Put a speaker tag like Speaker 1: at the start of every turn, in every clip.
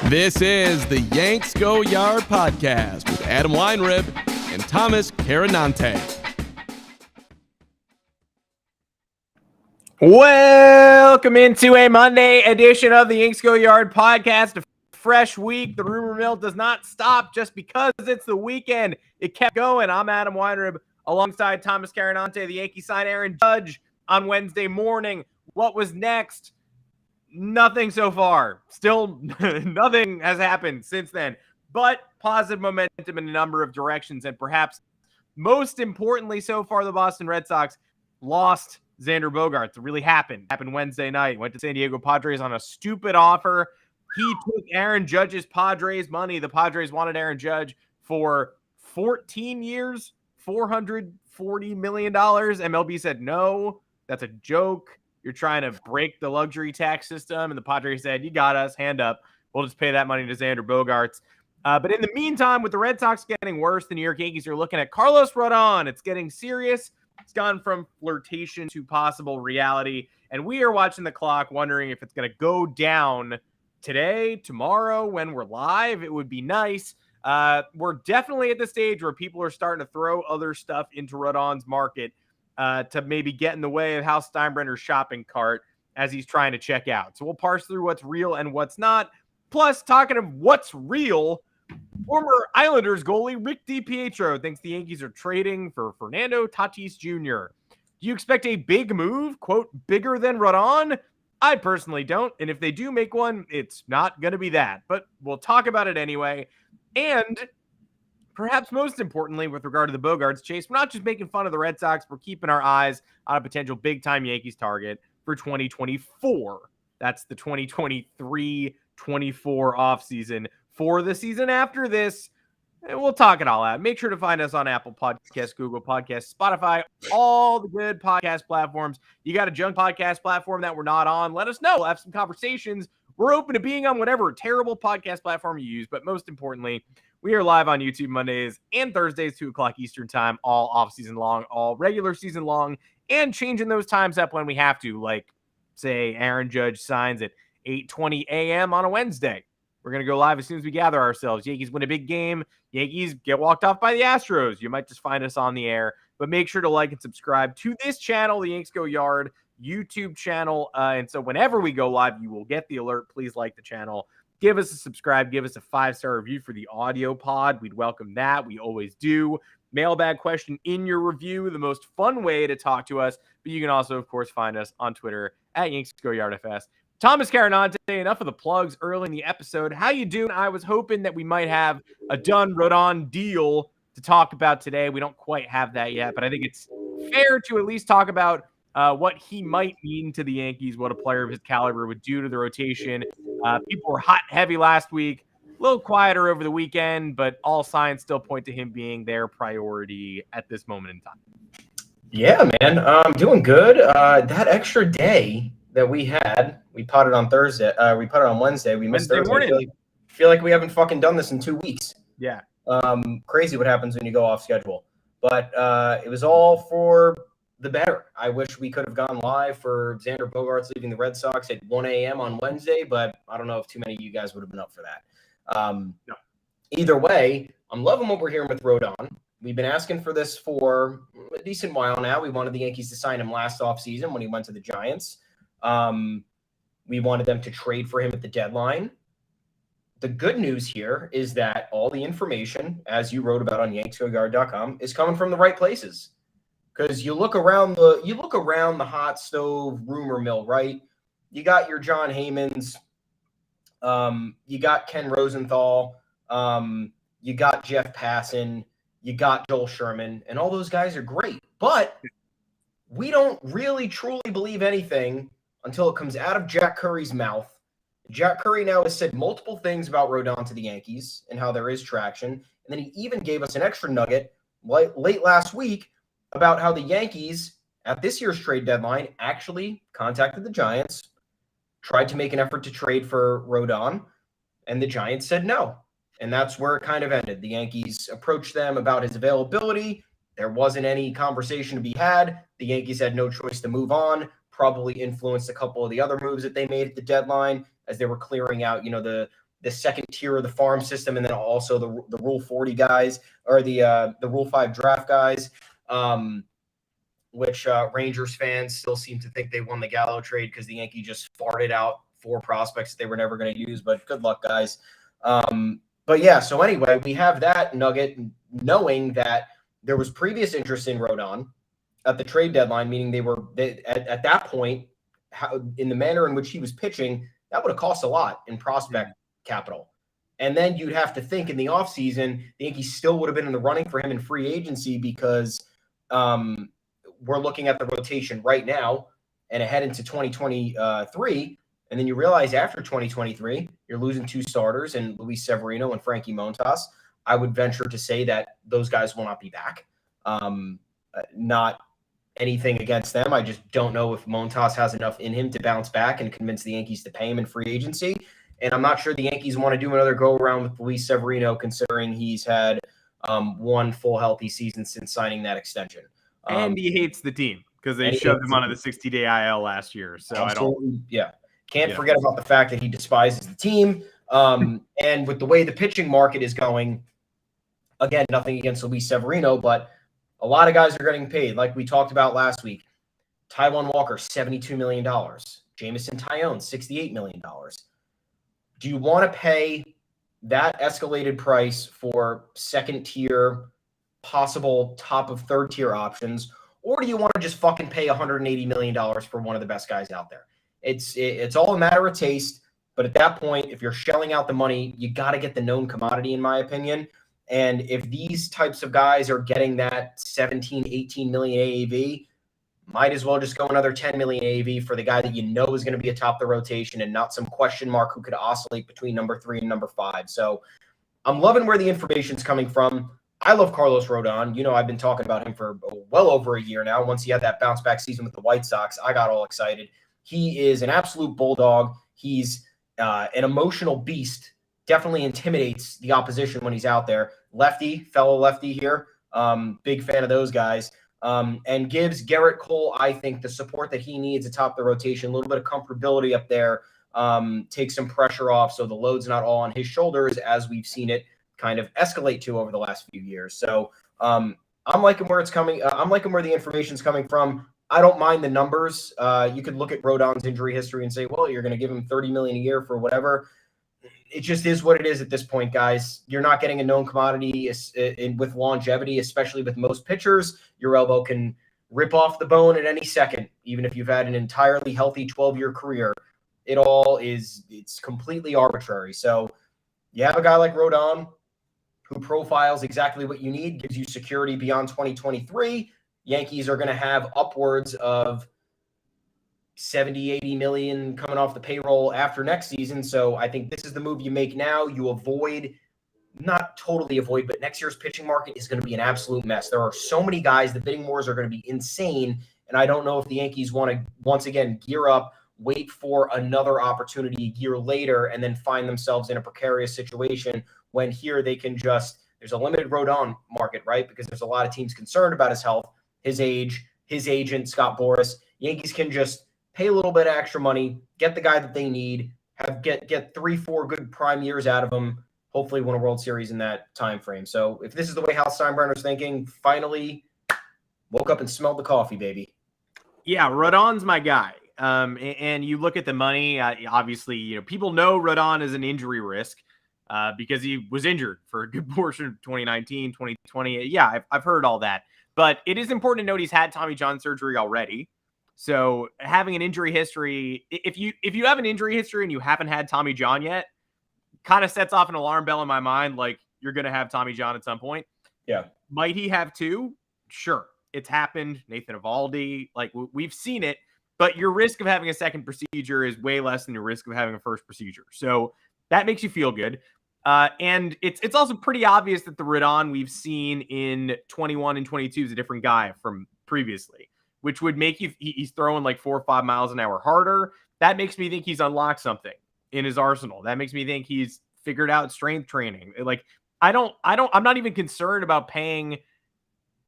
Speaker 1: This is the Yanks Go Yard podcast with Adam Weinrib and Thomas Carinante.
Speaker 2: Welcome into a Monday edition of the Yanks Go Yard podcast. A fresh week. The rumor mill does not stop just because it's the weekend. It kept going. I'm Adam Weinrib alongside Thomas Carinante. The Yankees signed Aaron Judge on Wednesday morning. What was next? Nothing so far. Still nothing has happened since then, but positive momentum in a number of directions. And perhaps most importantly so far, the Boston Red Sox lost Xander Bogarts. It really happened Wednesday night. Went to San Diego Padres on a stupid offer. He took Aaron Judge's Padres money. The Padres wanted Aaron Judge for 14 years, $440 million. MLB said, no, that's a joke. You're trying to break the luxury tax system. And the Padres said, you got us, hand up. We'll just pay that money to Xander Bogarts. But in the meantime, with the Red Sox getting worse, the New York Yankees are looking at Carlos Rodon. It's getting serious. It's gone from flirtation to possible reality. And we are watching the clock, wondering if it's going to go down today, tomorrow, when we're live. It would be nice. We're definitely at the stage where people are starting to throw other stuff into Rodon's market to maybe get in the way of Hal Steinbrenner's shopping cart as he's trying to check out. So we'll parse through what's real and what's not. Plus, talking of what's real, former Islanders goalie Rick DiPietro thinks the Yankees are trading for Fernando Tatis Jr. Do you expect a big move, quote, bigger than Rodon? I personally don't. And if they do make one, it's not going to be that. But we'll talk about it anyway. And perhaps most importantly, with regard to the Bogarts chase, we're not just making fun of the Red Sox. We're keeping our eyes on a potential big-time Yankees target for 2024. That's the 2023-24 offseason. For the season after this, and we'll talk it all out. Make sure to find us on Apple Podcasts, Google Podcasts, Spotify, all the good podcast platforms. You got a junk podcast platform that we're not on, let us know. We'll have some conversations. We're open to being on whatever terrible podcast platform you use, but most importantly, we are live on YouTube Mondays and Thursdays, 2 o'clock Eastern time, all off-season long, all regular season long, and changing those times up when we have to, like, say, Aaron Judge signs at 8:20 a.m. on a Wednesday. We're going to go live as soon as we gather ourselves. Yankees win a big game. Yankees get walked off by the Astros. You might just find us on the air, but make sure to like and subscribe to this channel, the Yanks Go Yard YouTube channel. And so whenever we go live, you will get the alert. Please like the channel. Give us a subscribe. Give us a 5-star review for the audio pod. We'd welcome that. We always do. Mailbag question in your review, the most fun way to talk to us. But you can also, of course, find us on Twitter at Yanks Go Yard FS. Thomas Carinante, enough of the plugs early in the episode. How you doing? I was hoping that we might have a done Rodon deal to talk about today. We don't quite have that yet, but I think it's fair to at least talk about what he might mean to the Yankees, what a player of his caliber would do to the rotation. People were hot and heavy last week, a little quieter over the weekend, but all signs still point to him being their priority at this moment in time.
Speaker 3: Yeah, man, I'm doing good. That extra day that we potted on Thursday. We putted on Wednesday. We missed Thursday morning. Feel like we haven't fucking done this in 2 weeks.
Speaker 2: Yeah.
Speaker 3: Crazy what happens when you go off schedule. But it was all for the better. I wish we could have gone live for Xander Bogarts leaving the Red Sox at 1 a.m. on Wednesday, but I don't know if too many of you guys would have been up for that.
Speaker 2: No.
Speaker 3: Either way, I'm loving what we're hearing with Rodon. We've been asking for this for a decent while now. We wanted the Yankees to sign him last offseason when he went to the Giants. We wanted them to trade for him at the deadline. The good news here is that all the information, as you wrote about on yanksgoyard.com, is coming from the right places. Because you look around the hot stove rumor mill, right? You got your John Heymans, you got Ken Rosenthal, you got Jeff Passan, you got Joel Sherman, and all those guys are great. But we don't really truly believe anything until it comes out of Jack Curry's mouth. Jack Curry now has said multiple things about Rodon to the Yankees and how there is traction. And then he even gave us an extra nugget late last week about how the Yankees, at this year's trade deadline, actually contacted the Giants, tried to make an effort to trade for Rodon, and the Giants said no. And that's where it kind of ended. The Yankees approached them about his availability. There wasn't any conversation to be had. The Yankees had no choice to move on, probably influenced a couple of the other moves that they made at the deadline as they were clearing out, the the second tier of the farm system, and then also the Rule 40 guys, or the Rule 5 draft guys, which Rangers fans still seem to think they won the Gallo trade because the Yankees just farted out 4 prospects they were never going to use. But good luck, guys. But yeah, so anyway, we have that nugget, knowing that there was previous interest in Rodon at the trade deadline, meaning at that point, in the manner in which he was pitching, that would have cost a lot in prospect capital. And then you'd have to think in the offseason, the Yankees still would have been in the running for him in free agency because we're looking at the rotation right now and ahead into 2023. And then you realize after 2023, you're losing 2 starters in Luis Severino and Frankie Montas. I would venture to say that those guys will not be back. Not anything against them. I just don't know if Montas has enough in him to bounce back and convince the Yankees to pay him in free agency. And I'm not sure the Yankees want to do another go-around with Luis Severino, considering he's had 1 full healthy season since signing that extension.
Speaker 2: And he hates the team because they shoved him onto the 60-day IL last year. So Can't forget about the fact that he despises the team. And with the way the pitching market is going, again, nothing against Luis Severino, but a lot of guys are getting paid. Like we talked about last week, Taijuan Walker, $72 million. Jameson Taillon, $68 million. Do you want to pay that escalated price for second-tier, possible top of third-tier options, or do you want to just fucking pay $180 million for one of the best guys out there? It's all a matter of taste, but at that point, if you're shelling out the money, you got to get the known commodity, in my opinion. And if these types of guys are getting that 17, 18 million AAV, might as well just go another 10 million AAV for the guy that you know is going to be atop the rotation and not some question mark who could oscillate between number 3 and number 5. So I'm loving where the information's coming from. I love Carlos Rodon. You know, I've been talking about him for well over a year now. Once he had that bounce back season with the White Sox, I got all excited. He is an absolute bulldog. He's an emotional beast. Definitely intimidates the opposition when he's out there. Fellow lefty here. Big fan of those guys. And gives Garrett Cole, I think, the support that he needs atop the rotation. A little bit of comfortability up there. Take some pressure off so the load's not all on his shoulders, as we've seen it kind of escalate to over the last few years. So I'm liking where it's coming. I'm liking where the information's coming from. I don't mind the numbers. You could look at Rodon's injury history and say, well, you're going to give him $30 million a year for whatever. It just is what it is at this point, guys. You're not getting a known commodity with longevity, especially with most pitchers. Your elbow can rip off the bone at any second, even if you've had an entirely healthy 12-year career. It's completely arbitrary. So you have a guy like Rodon who profiles exactly what you need, gives you security beyond 2023. Yankees are going to have upwards of 70, 80 million coming off the payroll after next season. So I think this is the move you make now. You not totally avoid, but next year's pitching market is going to be an absolute mess. There are so many guys. The bidding wars are going to be insane. And I don't know if the Yankees want to, once again, gear up, wait for another opportunity a year later, and then find themselves in a precarious situation when here they can there's a limited Rodon market, right? Because there's a lot of teams concerned about his health, his age, his agent, Scott Boras. Yankees can just pay a little bit of extra money, get the guy that they need, get 3-4 good prime years out of him, hopefully win a World Series in that time frame. So if this is the way Hal Steinbrenner's thinking, finally woke up and smelled the coffee, baby. Yeah, Rodon's my guy. And you look at the money, obviously, people know Rodon is an injury risk because he was injured for a good portion of 2019, 2020. Yeah, I've heard all that. But it is important to note he's had Tommy John surgery already. So having an injury history, if you have an injury history and you haven't had Tommy John yet, kind of sets off an alarm bell in my mind, like you're going to have Tommy John at some point.
Speaker 3: Yeah.
Speaker 2: Might he have 2? Sure. It's happened. Nathan Eovaldi, like we've seen it, but your risk of having a second procedure is way less than your risk of having a first procedure. So that makes you feel good. And it's also pretty obvious that the Rodon we've seen in 21 and 22 is a different guy from previously, which would make he's throwing like 4 or 5 miles an hour harder. That makes me think he's unlocked something in his arsenal. That makes me think he's figured out strength training. Like I'm not even concerned about paying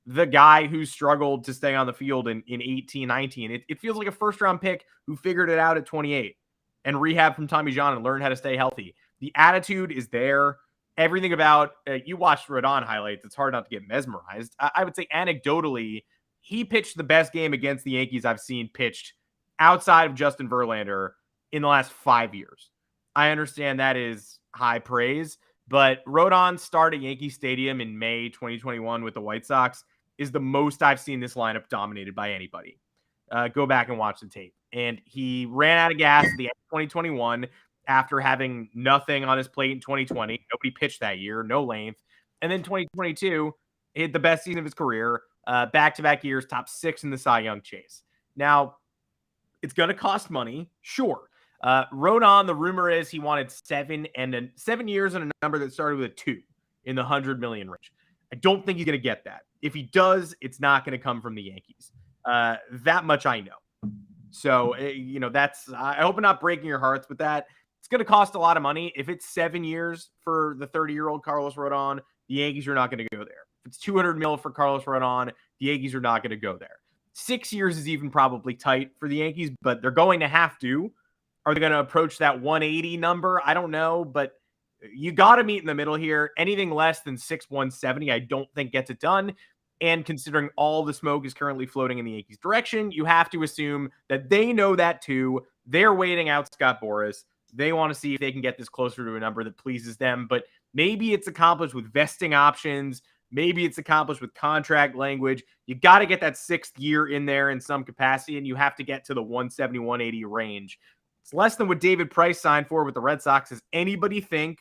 Speaker 2: the guy who struggled to stay on the field in 18, 19. It feels like a first round pick who figured it out at 28 and rehab from Tommy John and learned how to stay healthy. The attitude is there. Everything about you watched Rodon highlights. It's hard not to get mesmerized. I would say anecdotally, he pitched the best game against the Yankees I've seen pitched outside of Justin Verlander in the last 5 years. I understand that is high praise, but Rodon's start at Yankee Stadium in May 2021 with the White Sox is the most I've seen this lineup dominated by anybody. Go back and watch the tape. And he ran out of gas at the end of 2021 after having nothing on his plate in 2020. Nobody pitched that year, no length. And then 2022, he had the best season of his career, back-to-back years, top 6 in the Cy Young chase. Now, it's going to cost money, sure. Rodon, the rumor is he wanted 7 years and a number that started with a 2 in the $100 million range. I don't think he's going to get that. If he does, it's not going to come from the Yankees. That much I know. So, I hope I'm not breaking your hearts with that. It's going to cost a lot of money. If it's 7 years for the 30-year-old Carlos Rodon, the Yankees are not going to go there. If it's $200 million for Carlos Rodon, the Yankees are not going to go there. 6 years is even probably tight for the Yankees, but they're going to have to. Are they going to approach that 180 number? I don't know, but you got to meet in the middle here. Anything less than 170, I don't think gets it done. And considering all the smoke is currently floating in the Yankees' direction, you have to assume that they know that too. They're waiting out Scott Boras. They want to see if they can get this closer to a number that pleases them. But maybe it's accomplished with vesting options. Maybe it's accomplished with contract language. You got to get that 6th year in there in some capacity, and you have to get to the 170, 180 range. It's less than what David Price signed for with the Red Sox. Does anybody think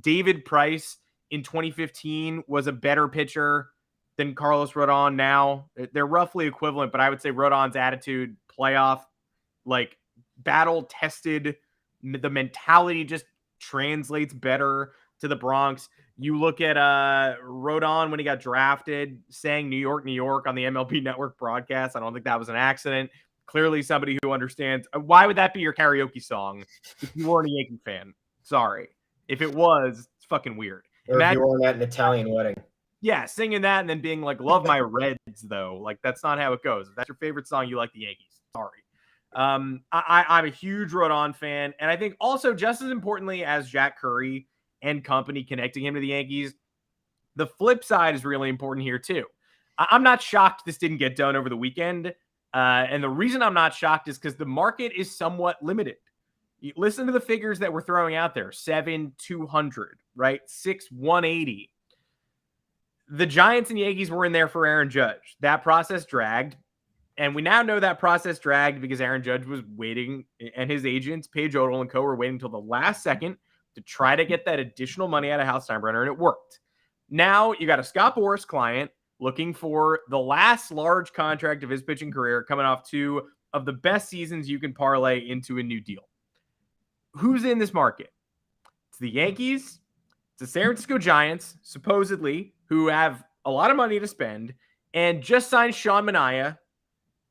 Speaker 2: David Price in 2015 was a better pitcher than Carlos Rodon now? They're roughly equivalent, but I would say Rodon's attitude, playoff, like battle-tested, the mentality just translates better to the Bronx. You look at Rodon when he got drafted, saying New York, New York on the MLB Network broadcast. I don't think that was an accident. Clearly somebody who understands. Why would that be your karaoke song if you weren't a Yankee fan? Sorry. If it was, it's fucking weird.
Speaker 3: Or if you were at an Italian wedding.
Speaker 2: Yeah, singing that and then being like, love my Reds, though. Like, that's not how it goes. If that's your favorite song, you like the Yankees. Sorry. I'm a huge Rodon fan. And I think also just as importantly as Jack Curry and company connecting him to the Yankees, the flip side is really important here too. I'm not shocked this didn't get done over the weekend. And the reason I'm not shocked is because the market is somewhat limited. You listen to the figures that we're throwing out there. 7,200, right? 6,180. The Giants and Yankees were in there for Aaron Judge. That process dragged. And we now know that process dragged because Aaron Judge was waiting, and his agents, Paige Odell and co, were waiting until the last second to try to get that additional money out of Hal Steinbrenner, and it worked. Now you got a Scott Boras client looking for the last large contract of his pitching career, coming off 2 of the best seasons you can parlay into a new deal. Who's in this market? It's the Yankees. It's the San Francisco Giants, supposedly, who have a lot of money to spend and just signed Sean Manaea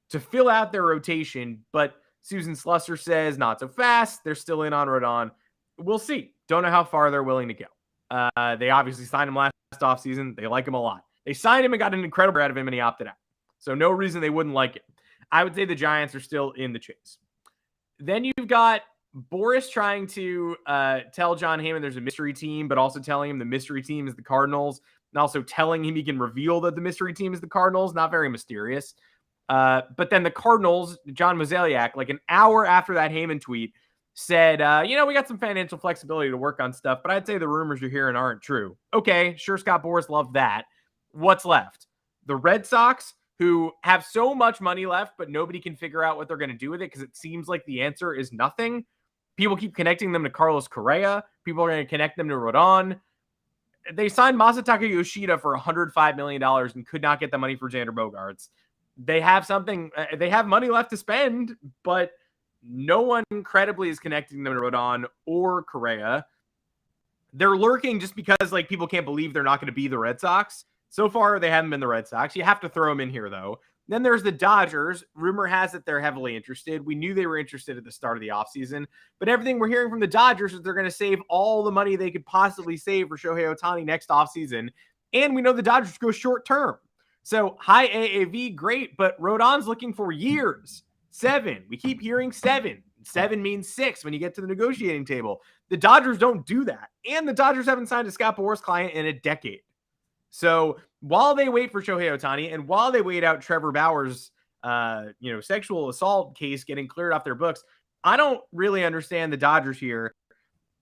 Speaker 2: to fill out their rotation. But Susan Slusser says not so fast. They're still in on Rodon. We'll see. Don't know how far they're willing to go. They obviously signed him last offseason. They like him a lot. They signed him and got an incredible out of him, and he opted out. So no reason they wouldn't like it. I would say the Giants are still in the chase. Then you've got Boras trying to tell John Heyman there's a mystery team, but also telling him the mystery team is the Cardinals, and also telling him he can reveal that the mystery team is the Cardinals. Not very mysterious. But then the Cardinals, John Mozeliak, like an hour after that Heyman tweet, said, we got some financial flexibility to work on stuff, but I'd say the rumors you're hearing aren't true. Okay, sure, Scott Boras loved that. What's left? The Red Sox, who have so much money left, but nobody can figure out what they're going to do with it because it seems like the answer is nothing. People keep connecting them to Carlos Correa. People are going to connect them to Rodon. They signed Masataka Yoshida for $105 million and could not get the money for Xander Bogarts. They have they have money left to spend, but no one credibly is connecting them to Rodon or Correa. They're lurking just because like people can't believe they're not going to be the Red Sox. So far, they haven't been the Red Sox. You have to throw them in here, though. Then there's the Dodgers. Rumor has it they're heavily interested. We knew they were interested at the start of the offseason, but everything we're hearing from the Dodgers is they're going to save all the money they could possibly save for Shohei Ohtani next offseason. And we know the Dodgers go short term. So high AAV, great, but Rodon's looking for years. 7. We keep hearing 7. 7 means 6 when you get to the negotiating table. The Dodgers don't do that. And the Dodgers haven't signed a Scott Boras client in a decade. So while they wait for Shohei Ohtani and while they wait out Trevor Bauer's, sexual assault case getting cleared off their books, I don't really understand the Dodgers here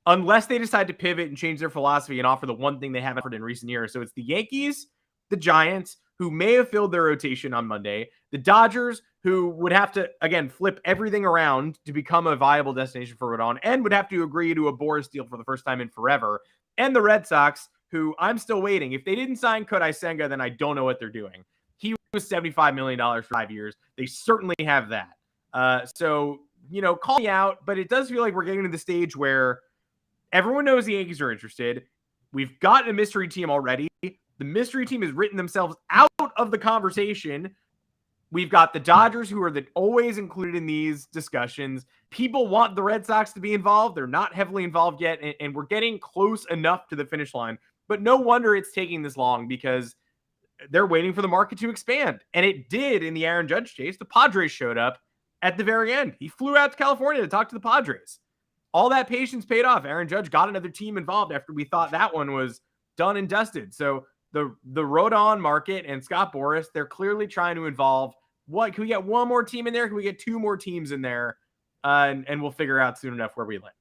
Speaker 2: unless they decide to pivot and change their philosophy and offer the one thing they haven't offered in recent years. So it's the Yankees, the Giants, who may have filled their rotation on Monday, the Dodgers, who would have to, again, flip everything around to become a viable destination for Rodon and would have to agree to a Boras deal for the first time in forever, and the Red Sox, who I'm still waiting. If they didn't sign Kodai Senga, then I don't know what they're doing. He was $75 million for 5 years. They certainly have that. So, call me out, but it does feel like we're getting to the stage where everyone knows the Yankees are interested. We've got a mystery team already. The mystery team has written themselves out of the conversation. We've got the Dodgers, who are always included in these discussions. People want the Red Sox to be involved. They're not heavily involved yet, and we're getting close enough to the finish line. But no wonder it's taking this long because they're waiting for the market to expand. And it did in the Aaron Judge chase. The Padres showed up at the very end. He flew out to California to talk to the Padres. All that patience paid off. Aaron Judge got another team involved after we thought that one was done and dusted. So the Rodon market and Scott Boras, they're clearly trying to involve. What can we get? One more team in there? Can we get 2 more teams in there? And we'll figure out soon enough where we land.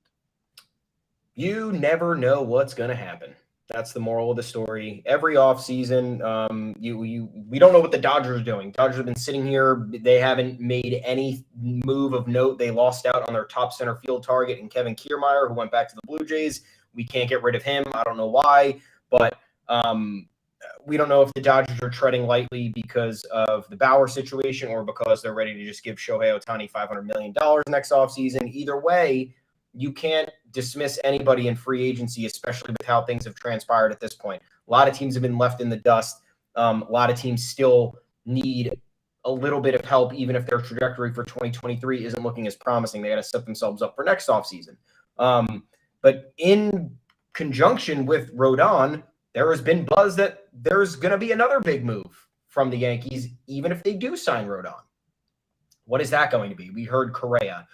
Speaker 3: You never know what's going to happen. That's the moral of the story. Every offseason, we don't know what the Dodgers are doing. Dodgers have been sitting here. They haven't made any move of note. They lost out on their top center field target in Kevin Kiermaier, who went back to the Blue Jays. We can't get rid of him. I don't know why, but we don't know if the Dodgers are treading lightly because of the Bauer situation or because they're ready to just give Shohei Ohtani $500 million next offseason. Either way, you can't dismiss anybody in free agency, especially with how things have transpired at this point. A lot of teams have been left in the dust. A lot of teams still need a little bit of help, even if their trajectory for 2023 isn't looking as promising. They got to set themselves up for next offseason. But in conjunction with Rodon, there has been buzz that there's going to be another big move from the Yankees, even if they do sign Rodon. What is that going to be? We heard Correa.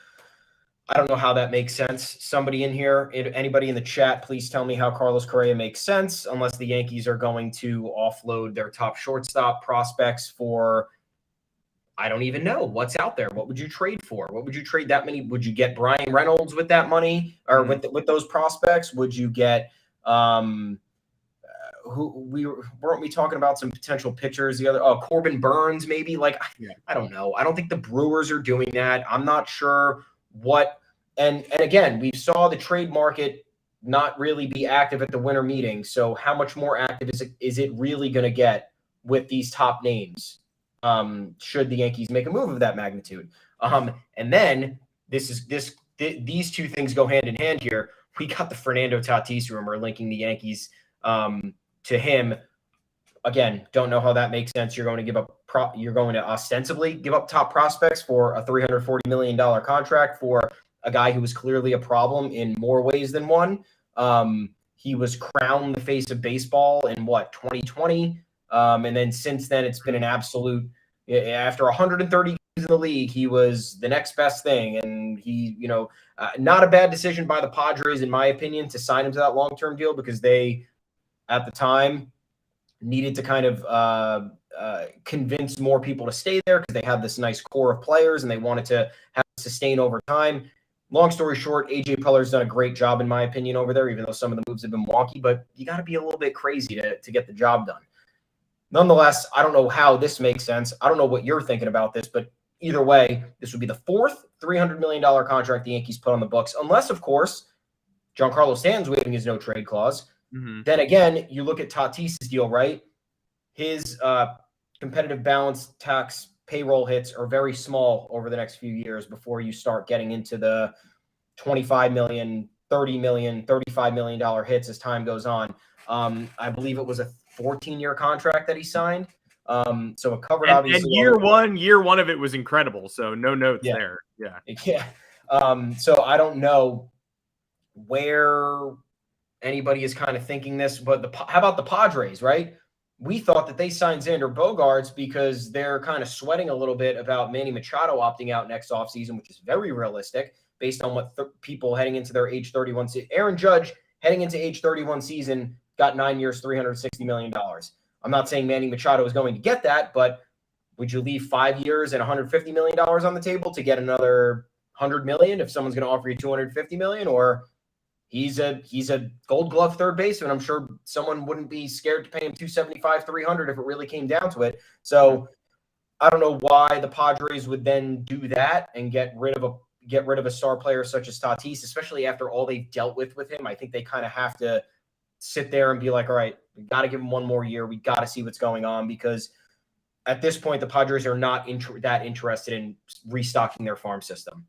Speaker 3: I don't know how that makes sense. Somebody in here, anybody in the chat, please tell me how Carlos Correa makes sense, unless the Yankees are going to offload their top shortstop prospects for, I don't even know what's out there. What would you trade for? What would you trade that many? Would you get Brian Reynolds with that money or with those prospects? Would you get weren't we talking about some potential pitchers the other Corbin Burns maybe? I don't know. I don't think the Brewers are doing that. I'm not sure what and again, we saw the trade market not really be active at the winter meeting. So how much more active is it really going to get with these top names? Should the Yankees make a move of that magnitude? And then these two things go hand in hand here. We got the Fernando Tatis rumor linking the Yankees to him. Again, don't know how that makes sense. You're going to ostensibly give up top prospects for a $340 million contract for a guy who was clearly a problem in more ways than one. He was crowned the face of baseball in 2020. And then since then, it's been an absolute, after 130 games in the league, he was the next best thing. And he, not a bad decision by the Padres, in my opinion, to sign him to that long-term deal because they, at the time, needed to kind of convince more people to stay there because they had this nice core of players and they wanted to have it sustain over time. Long story short, AJ Puller's done a great job, in my opinion, over there, even though some of the moves have been wonky, but you got to be a little bit crazy to get the job done. Nonetheless, I don't know how this makes sense. I don't know what you're thinking about this, but either way, this would be the 4th $300 million contract the Yankees put on the books, unless, of course, Giancarlo Stanton's waiving his no-trade clause. Mm-hmm. Then again, you look at Tatis's deal, right? His competitive balance tax payroll hits are very small over the next few years before you start getting into the $25 million, $30 million, $35 million hits as time goes on. I believe it was a 14-year contract that he signed. So it covered obviously.
Speaker 2: And year one of it was incredible. So no notes there. Yeah.
Speaker 3: Yeah. So I don't know where anybody is kind of thinking this, but how about the Padres, right? We thought that they signed Xander Bogarts because they're kind of sweating a little bit about Manny Machado opting out next offseason, which is very realistic. based on what people heading into their age 31 season. Aaron Judge heading into age 31 season got 9 years, $360 million. I'm not saying Manny Machado is going to get that, but would you leave 5 years and $150 million on the table to get another $100 million if someone's going to offer you $250 million? Or he's a Gold Glove third baseman. I'm sure someone wouldn't be scared to pay him $275, $300 if it really came down to it. So I don't know why the Padres would then do that and get rid of a star player such as Tatis, especially after all they've dealt with him. I think they kind of have to sit there and be like, all right, we got to give him one more year. We got to see what's going on, because at this point, the Padres are not that interested in restocking their farm system.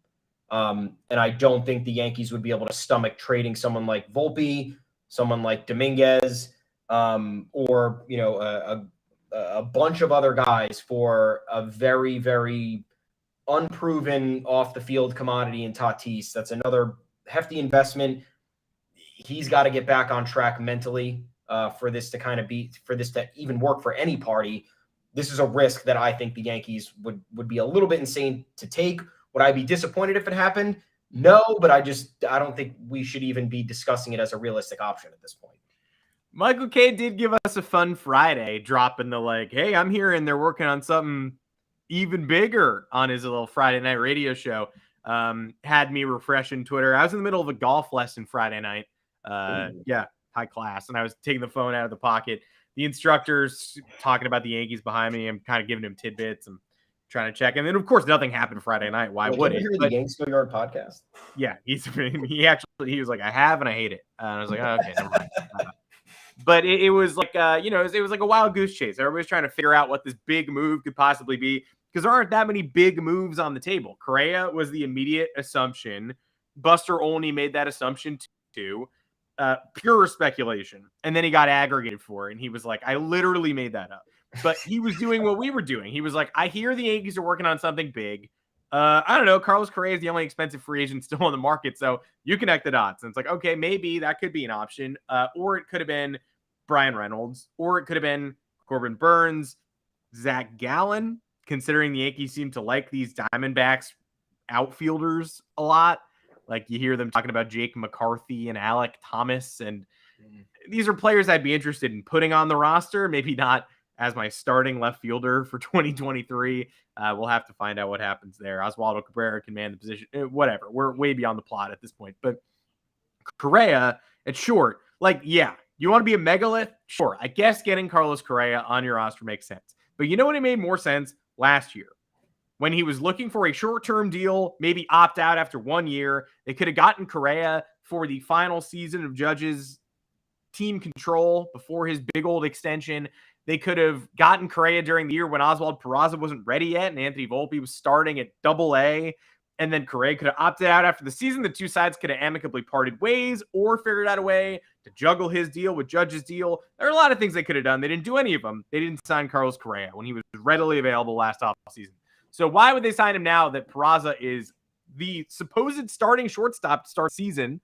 Speaker 3: And I don't think the Yankees would be able to stomach trading someone like Volpe, someone like Dominguez, or, you know, a bunch of other guys for a very, very unproven off-the-field commodity in Tatis. That's another hefty investment. He's got to get back on track mentally for this to even work for any party. This is a risk that I think the Yankees would be a little bit insane to take. Would I be disappointed if it happened? No, but I don't think we should even be discussing it as a realistic option at this point.
Speaker 2: Michael K did give us a fun Friday, dropping the like, hey, I'm here and they're working on something even bigger on his little Friday night radio show. Had me refreshing Twitter. I was in the middle of a golf lesson Friday night. Yeah, high class. And I was taking the phone out of the pocket. The instructor's talking about the Yankees behind me. I'm kind of giving him tidbits. I'm trying to check. And then, of course, nothing happened Friday night. Why would it?
Speaker 3: Did you hear the Yankees-Go-Yard podcast?
Speaker 2: Yeah, he was like, I have and I hate it. And I was like, oh, okay, never mind. But it was like, it was like a wild goose chase. Everybody's trying to figure out what this big move could possibly be, because there aren't that many big moves on the table. Correa was the immediate assumption. Buster Olney made that assumption too. Pure speculation. And then he got aggregated for it. And he was like, I literally made that up. But he was doing what we were doing. He was like, I hear the Yankees are working on something big. I don't know. Carlos Correa is the only expensive free agent still on the market. So you connect the dots. And it's like, okay, maybe that could be an option. Or it could have been Brian Reynolds. Or it could have been Corbin Burns, Zach Gallen, considering the Yankees seem to like these Diamondbacks outfielders a lot. Like you hear them talking about Jake McCarthy and Alec Thomas. And these are players I'd be interested in putting on the roster. Maybe not as my starting left fielder for 2023. We'll have to find out what happens there. Oswaldo Cabrera can man the position. Whatever. We're way beyond the plot at this point. But Correa at short, like, yeah, you want to be a megalith? Sure. I guess getting Carlos Correa on your roster makes sense. But you know what? It made more sense last year, when he was looking for a short-term deal, maybe opt out after 1 year. They could have gotten Correa for the final season of Judge's team control before his big old extension. They could have gotten Correa during the year when Oswald Peraza wasn't ready yet and Anthony Volpe was starting at Double-A. And then Correa could have opted out after the season. The two sides could have amicably parted ways or figured out a way to juggle his deal with Judge's deal. There are a lot of things they could have done. They didn't do any of them. They didn't sign Carlos Correa when he was readily available last offseason. So why would they sign him now that Peraza is the supposed starting shortstop to start season?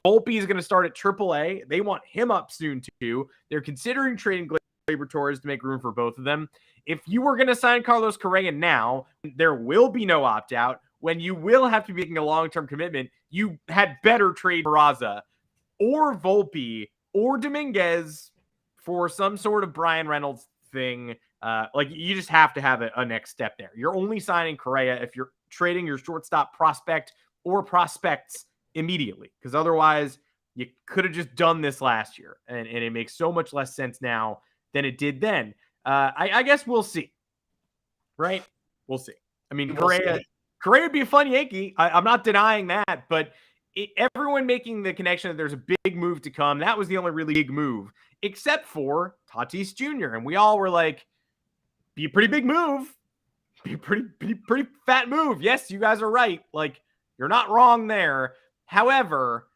Speaker 2: Volpe is going to start at Triple-A. They want him up soon too. They're considering trading Gleyber Torres to make room for both of them. If you were going to sign Carlos Correa now, there will be no opt-out. When you will have to be making a long-term commitment, you had better trade Peraza or Volpe or Dominguez for some sort of Brian Reynolds thing. Like, you just have to have a next step there. You're only signing Correa if you're trading your shortstop prospect or prospects immediately, because otherwise you could have just done this last year, and it makes so much less sense now than it did then. I guess we'll see, right? We'll see. I mean, Correa would be a fun Yankee. I'm not denying that, but everyone making the connection that there's a big move to come, that was the only really big move, except for Tatis Jr. And we all were like, be a pretty big move. Be a pretty fat move. Yes, you guys are right. Like, you're not wrong there. However,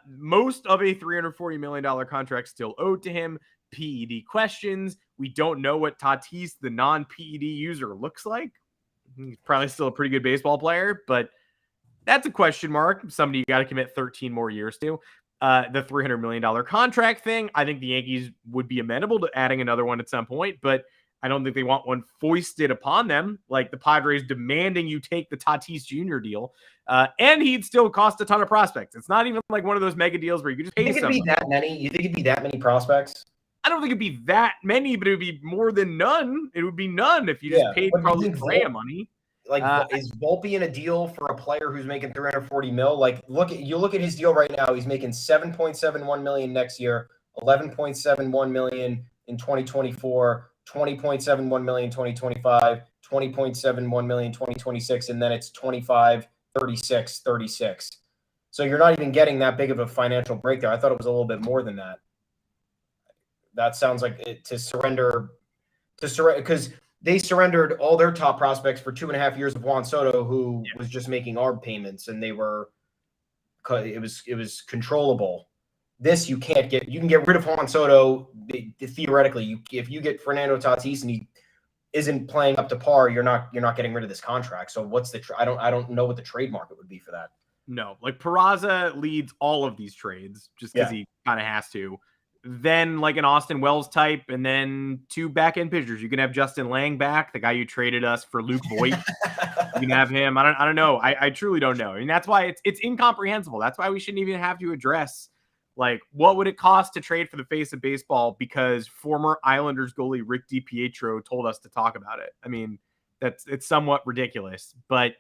Speaker 2: most of a $340 million contract still owed to him. PED questions. We don't know what Tatis, the non-PED user, looks like. He's probably still a pretty good baseball player, but that's a question mark. Somebody you got to commit 13 more years to. The $300 million contract thing, I think the Yankees would be amenable to adding another one at some point, but I don't think they want one foisted upon them, like the Padres demanding you take the Tatis Jr. deal. And he'd still cost a ton of prospects. It's not even like one of those mega deals where you could just pay
Speaker 3: You think it'd be that many? You think it'd be that many prospects?
Speaker 2: I don't think it'd be that many, but it would be more than none. It would be none if you just paid Carlos Correa money.
Speaker 3: Like, is Volpe in a deal for a player who's making $340 million? Like, look at his deal right now. He's making $7.71 million next year, $11.71 million in 2024, $20.71 million in 2025, $20.71 million in 2026, and then it's 25, 36, 36. So you're not even getting that big of a financial break there. I thought it was a little bit more than that. That sounds like it, to surrender because they surrendered all their top prospects for 2.5 years of Juan Soto, who was just making ARB payments, and it was controllable. This you can't get. You can get rid of Juan Soto theoretically. If you get Fernando Tatis and he isn't playing up to par, you're not getting rid of this contract. So what's the? I don't know what the trade market would be for that.
Speaker 2: No, like Peraza leads all of these trades just because he kind of has to. Then like an Austin Wells type, and then 2 back-end pitchers. You can have Justin Lang back, the guy you traded us for Luke Voigt. You can have him. I don't know. I truly don't know. And that's why it's incomprehensible. That's why we shouldn't even have to address like what would it cost to trade for the face of baseball because former Islanders goalie Rick DiPietro told us to talk about it. I mean, it's somewhat ridiculous, but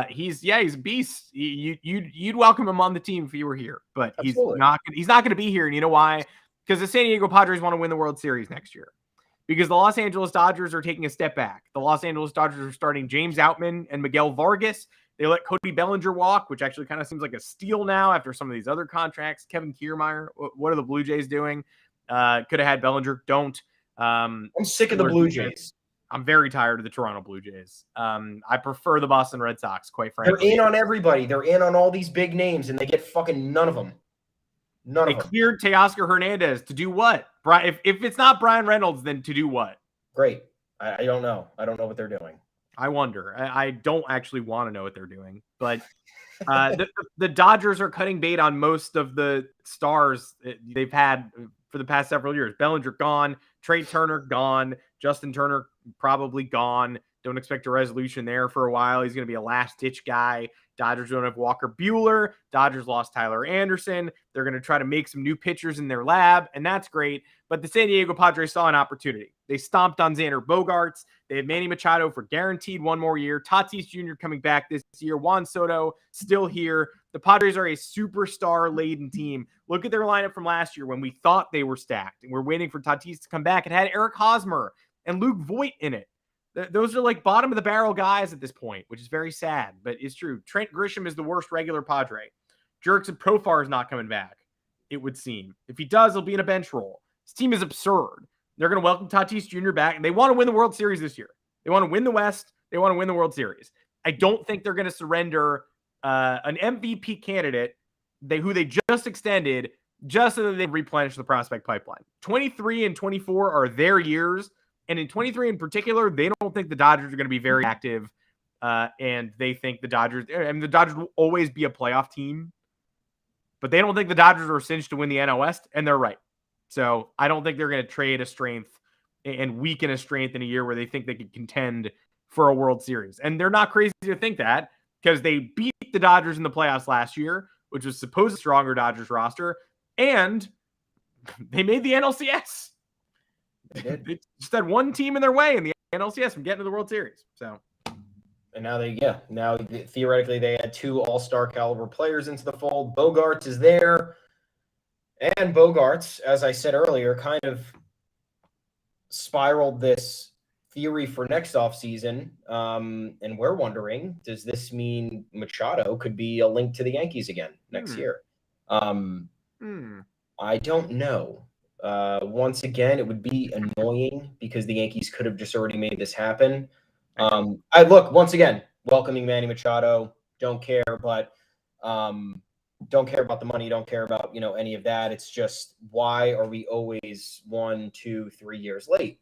Speaker 2: he's a beast. You'd welcome him on the team if he were here, but
Speaker 3: Absolutely.
Speaker 2: he's not going to be here. And you know why? Because the San Diego Padres want to win the World Series next year. Because the Los Angeles Dodgers are taking a step back. The Los Angeles Dodgers are starting James Outman and Miguel Vargas. They let Cody Bellinger walk, which actually kind of seems like a steal now after some of these other contracts. Kevin Kiermaier, what are the Blue Jays doing? Could have had Bellinger. Don't.
Speaker 3: I'm sick of the Blue Jays.
Speaker 2: I'm very tired of the Toronto Blue Jays. I prefer the Boston Red Sox, quite frankly.
Speaker 3: They're in on everybody. They're in on all these big names, and they get fucking none of them. They
Speaker 2: cleared Teoscar Hernandez to do what? If it's not Brian Reynolds, then to do what?
Speaker 3: Great. I don't know. I don't know what they're doing.
Speaker 2: I wonder. I don't actually want to know what they're doing. But the Dodgers are cutting bait on most of the stars they've had for the past several years. Bellinger gone. Trey Turner gone. Justin Turner probably gone. Don't expect a resolution there for a while. He's going to be a last-ditch guy. Dodgers don't have Walker Buehler. Dodgers lost Tyler Anderson. They're going to try to make some new pitchers in their lab, and that's great. But the San Diego Padres saw an opportunity. They stomped on Xander Bogarts. They have Manny Machado for guaranteed 1 more year. Tatis Jr. coming back this year. Juan Soto still here. The Padres are a superstar-laden team. Look at their lineup from last year when we thought they were stacked, and we're waiting for Tatis to come back. It had Eric Hosmer and Luke Voigt in it. Those are like bottom of the barrel guys at this point, which is very sad, but it's true. Trent Grisham is the worst regular Padre. Jurickson Profar is not coming back, it would seem. If he does, he'll be in a bench role. This team is absurd. They're going to welcome Tatis Jr. back, and they want to win the World Series this year. They want to win the West. They want to win the World Series. I don't think they're going to surrender an MVP candidate who they just extended just so that they replenish the prospect pipeline. 23 and 24 are their years. And in 23 in particular, they don't think the Dodgers are going to be very active. And they think the Dodgers will always be a playoff team. But they don't think the Dodgers are cinched to win the NL West. And they're right. So I don't think they're going to trade a strength and weaken a strength in a year where they think they could contend for a World Series. And they're not crazy to think that because they beat the Dodgers in the playoffs last year, which was supposed to stronger Dodgers roster. And they made the NLCS. They just had one team in their way in the NLCS from getting to the World Series. So,
Speaker 3: and now theoretically they had 2 all-star caliber players into the fold. Bogarts is there, and Bogarts, as I said earlier, kind of spiraled this theory for next offseason. And we're wondering, does this mean Machado could be a link to the Yankees again next year? I don't know. Once again, it would be annoying because the Yankees could have just already made this happen. I look, once again, welcoming Manny Machado, don't care, but don't care about the money, don't care about, any of that. It's just, why are we always 1, 2, 3 years late?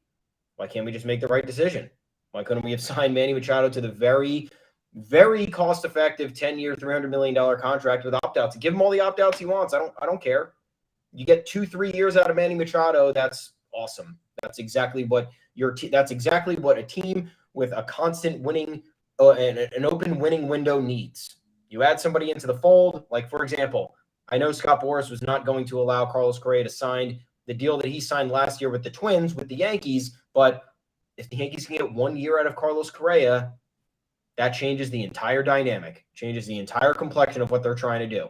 Speaker 3: Why can't we just make the right decision? Why couldn't we have signed Manny Machado to the very, very cost-effective 10-year, $300 million contract with opt-outs? Give him all the opt-outs he wants. I don't care. You get 2-3 years out of Manny Machado. That's awesome. That's exactly what that's exactly what a team with a constant winning, an open winning window needs. You add somebody into the fold, like, for example, I know Scott Boras was not going to allow Carlos Correa to sign the deal that he signed last year with the Twins, with the Yankees, but if the Yankees can get 1 year out of Carlos Correa, that changes the entire dynamic, changes the entire complexion of what they're trying to do.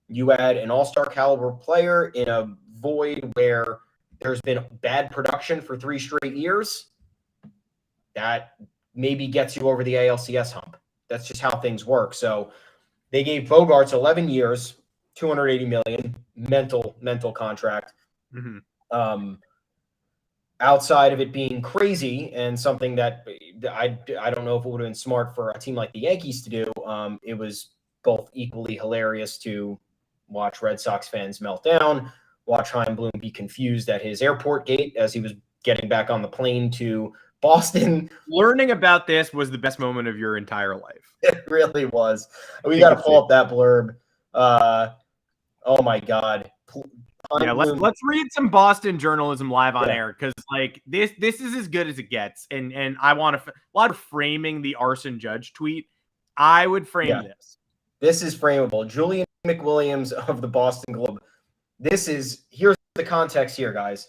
Speaker 3: You add an all-star caliber player in a void where there's been bad production for 3 straight years, that maybe gets you over the ALCS hump. That's just how things work. So they gave Bogarts 11 years, $280 million, mental contract.
Speaker 2: Mm-hmm.
Speaker 3: Outside of it being crazy and something that I don't know if it would have been smart for a team like the Yankees to do, it was both equally hilarious to watch Red Sox fans melt down, watch Chaim Bloom be confused at his airport gate as he was getting back on the plane to Boston.
Speaker 2: Learning about this was the best moment of your entire life.
Speaker 3: It really was. We got to pull up that blurb. Oh my God.
Speaker 2: Yeah, let's read some Boston journalism live on air, because like this is as good as it gets. And I want to a lot of framing the Arson Judge tweet. I would frame this.
Speaker 3: This is frameable. Julian McWilliams of the Boston Globe. Here's the context here, guys.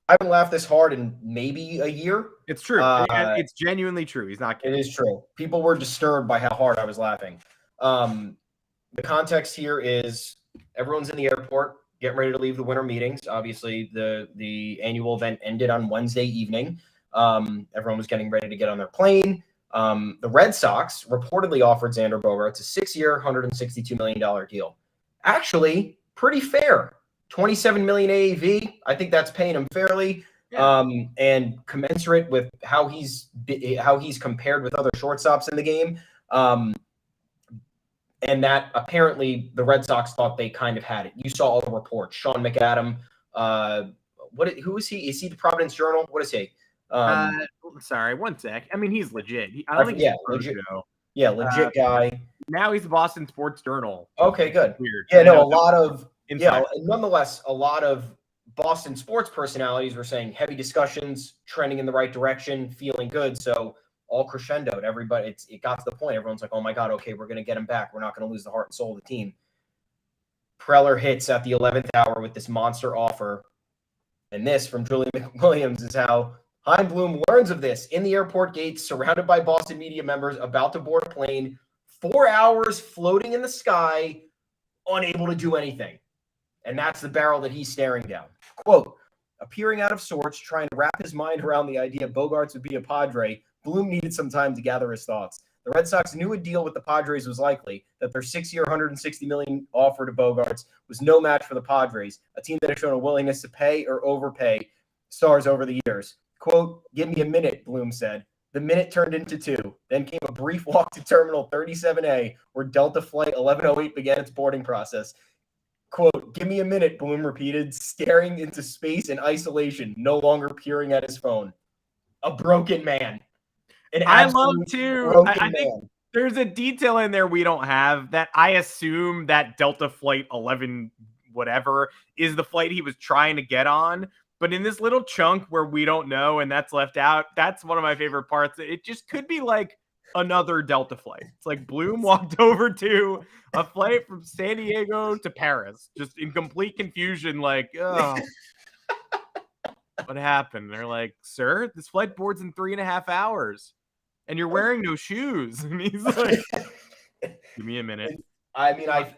Speaker 3: I haven't laughed this hard in maybe a year.
Speaker 2: It's true. It's genuinely true. He's not kidding.
Speaker 3: It is true. People were disturbed by how hard I was laughing. The context here is everyone's in the airport, getting ready to leave the winter meetings. Obviously, the annual event ended on Wednesday evening. Everyone was getting ready to get on their plane. The Red Sox reportedly offered Xander Bogaerts a 6-year, $162 million deal. Actually, pretty fair. $27 million AAV. I think that's paying him fairly, and commensurate with how he's compared with other shortstops in the game. And that apparently the Red Sox thought they kind of had it. You saw all the reports. Sean McAdam. Who is he? Is he the Providence Journal? What is he?
Speaker 2: Sorry, one sec. I mean, he's legit. I don't think he's
Speaker 3: legit. Yeah, legit guy.
Speaker 2: Now he's the Boston Sports Journal.
Speaker 3: Okay, good.
Speaker 2: Weird.
Speaker 3: Yeah, no, a lot of
Speaker 2: inside.
Speaker 3: nonetheless, a lot of Boston sports personalities were saying heavy discussions, trending in the right direction, feeling good. So all crescendoed. Everybody, it got to the point. Everyone's like, "Oh my God, okay, we're going to get him back. We're not going to lose the heart and soul of the team." Preller hits at the 11th hour with this monster offer, and this from Julian McWilliams is how Chaim Bloom learns of this in the airport gates, surrounded by Boston media members, about to board a plane, 4 hours floating in the sky, unable to do anything. And that's the barrel that he's staring down. Quote, appearing out of sorts, trying to wrap his mind around the idea Bogarts would be a Padre, Bloom needed some time to gather his thoughts. The Red Sox knew a deal with the Padres was likely, that their 6-year, $160 million offer to Bogarts was no match for the Padres, a team that had shown a willingness to pay or overpay stars over the years. Quote, give me a minute, Bloom said. The minute turned into 2. Then came a brief walk to Terminal 37A, where Delta Flight 1108 began its boarding process. Quote, give me a minute, Bloom repeated, staring into space in isolation, no longer peering at his phone. A broken man.
Speaker 2: I love to. I think there's a detail in there we don't have that I assume that Delta Flight 11 whatever is the flight he was trying to get on. But in this little chunk where we don't know and that's left out, that's one of my favorite parts. It just could be like another Delta flight. It's like Bloom walked over to a flight from San Diego to Paris, just in complete confusion, like, oh, what happened? They're like, sir, this flight boards in 3.5 hours. And you're wearing no shoes. And he's like, give me a minute.
Speaker 3: I mean, I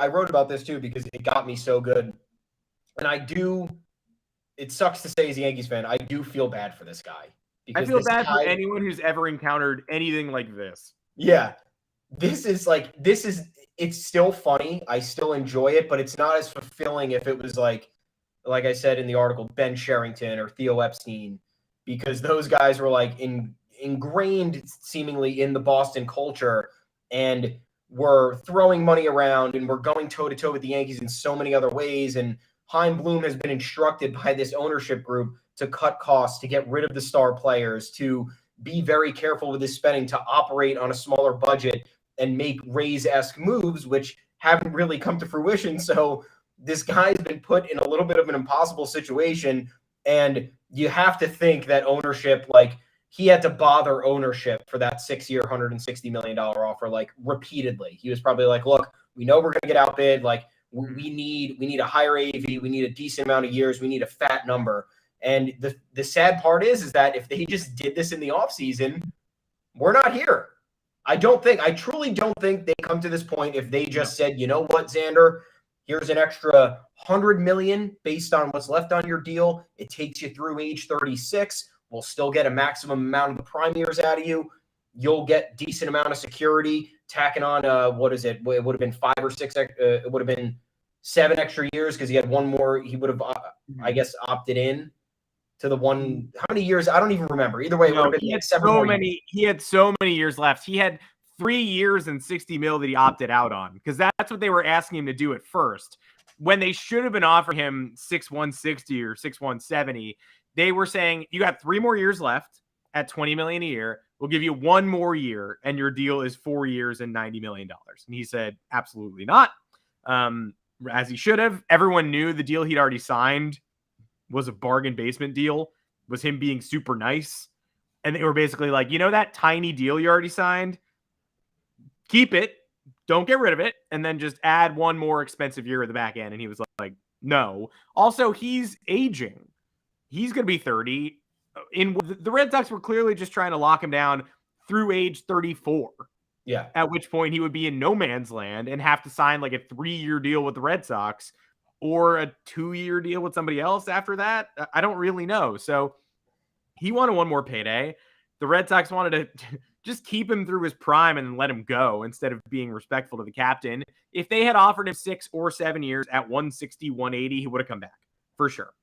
Speaker 3: wrote about this too because it got me so good. And it sucks to say as a Yankees fan, I do feel bad for this guy.
Speaker 2: I feel bad for anyone who's ever encountered anything like this.
Speaker 3: Yeah. It's still funny. I still enjoy it, but it's not as fulfilling if it was like I said in the article, Ben Sherrington or Theo Epstein, because those guys were like ingrained seemingly in the Boston culture and were throwing money around and were going toe-to-toe with the Yankees in so many other ways. And Chaim Bloom has been instructed by this ownership group to cut costs, to get rid of the star players, to be very careful with his spending, to operate on a smaller budget and make Rays-esque moves, which haven't really come to fruition. So this guy's been put in a little bit of an impossible situation, and you have to think that ownership, like, he had to bother ownership for that 6-year, $160 million offer, like, repeatedly. He was probably like, look, we know we're going to get outbid. Like, we need a higher AV. We need a decent amount of years. We need a fat number. And the sad part is that if they just did this in the offseason, we're not here. I truly don't think they come to this point if they just said, you know what, Xander, here's an extra $100 million based on what's left on your deal. It takes you through age 36. We'll still get a maximum amount of the prime years out of you. You'll get decent amount of security, tacking on, what is it? It would have been 5 or 6. It would have been 7 extra years because he had one more. He would have, I guess, opted in to the one. How many years? I don't even remember. Either way, it would have been
Speaker 2: he had
Speaker 3: 7
Speaker 2: so
Speaker 3: more
Speaker 2: many.
Speaker 3: years.
Speaker 2: He had so many years left. He had 3 years and $60 million that he opted out on, because that's what they were asking him to do at first. When they should have been offering him $6,160 or $6,170, they were saying, you got 3 more years left at $20 million a year. We'll give you 1 more year, and your deal is 4 years and $90 million. And he said, absolutely not. As he should have. Everyone knew the deal he'd already signed was a bargain basement deal, was him being super nice. And they were basically like, you know, that tiny deal you already signed, keep it, don't get rid of it, and then just add 1 more expensive year at the back end. And he was like, no. Also, he's aging. He's going to be 30. The Red Sox were clearly just trying to lock him down through age 34.
Speaker 3: Yeah.
Speaker 2: At which point he would be in no man's land and have to sign like a 3-year deal with the Red Sox or a 2-year deal with somebody else after that. I don't really know. So he wanted 1 more payday. The Red Sox wanted to just keep him through his prime and let him go instead of being respectful to the captain. If they had offered him 6 or 7 years at 160, 180, he would have come back for sure.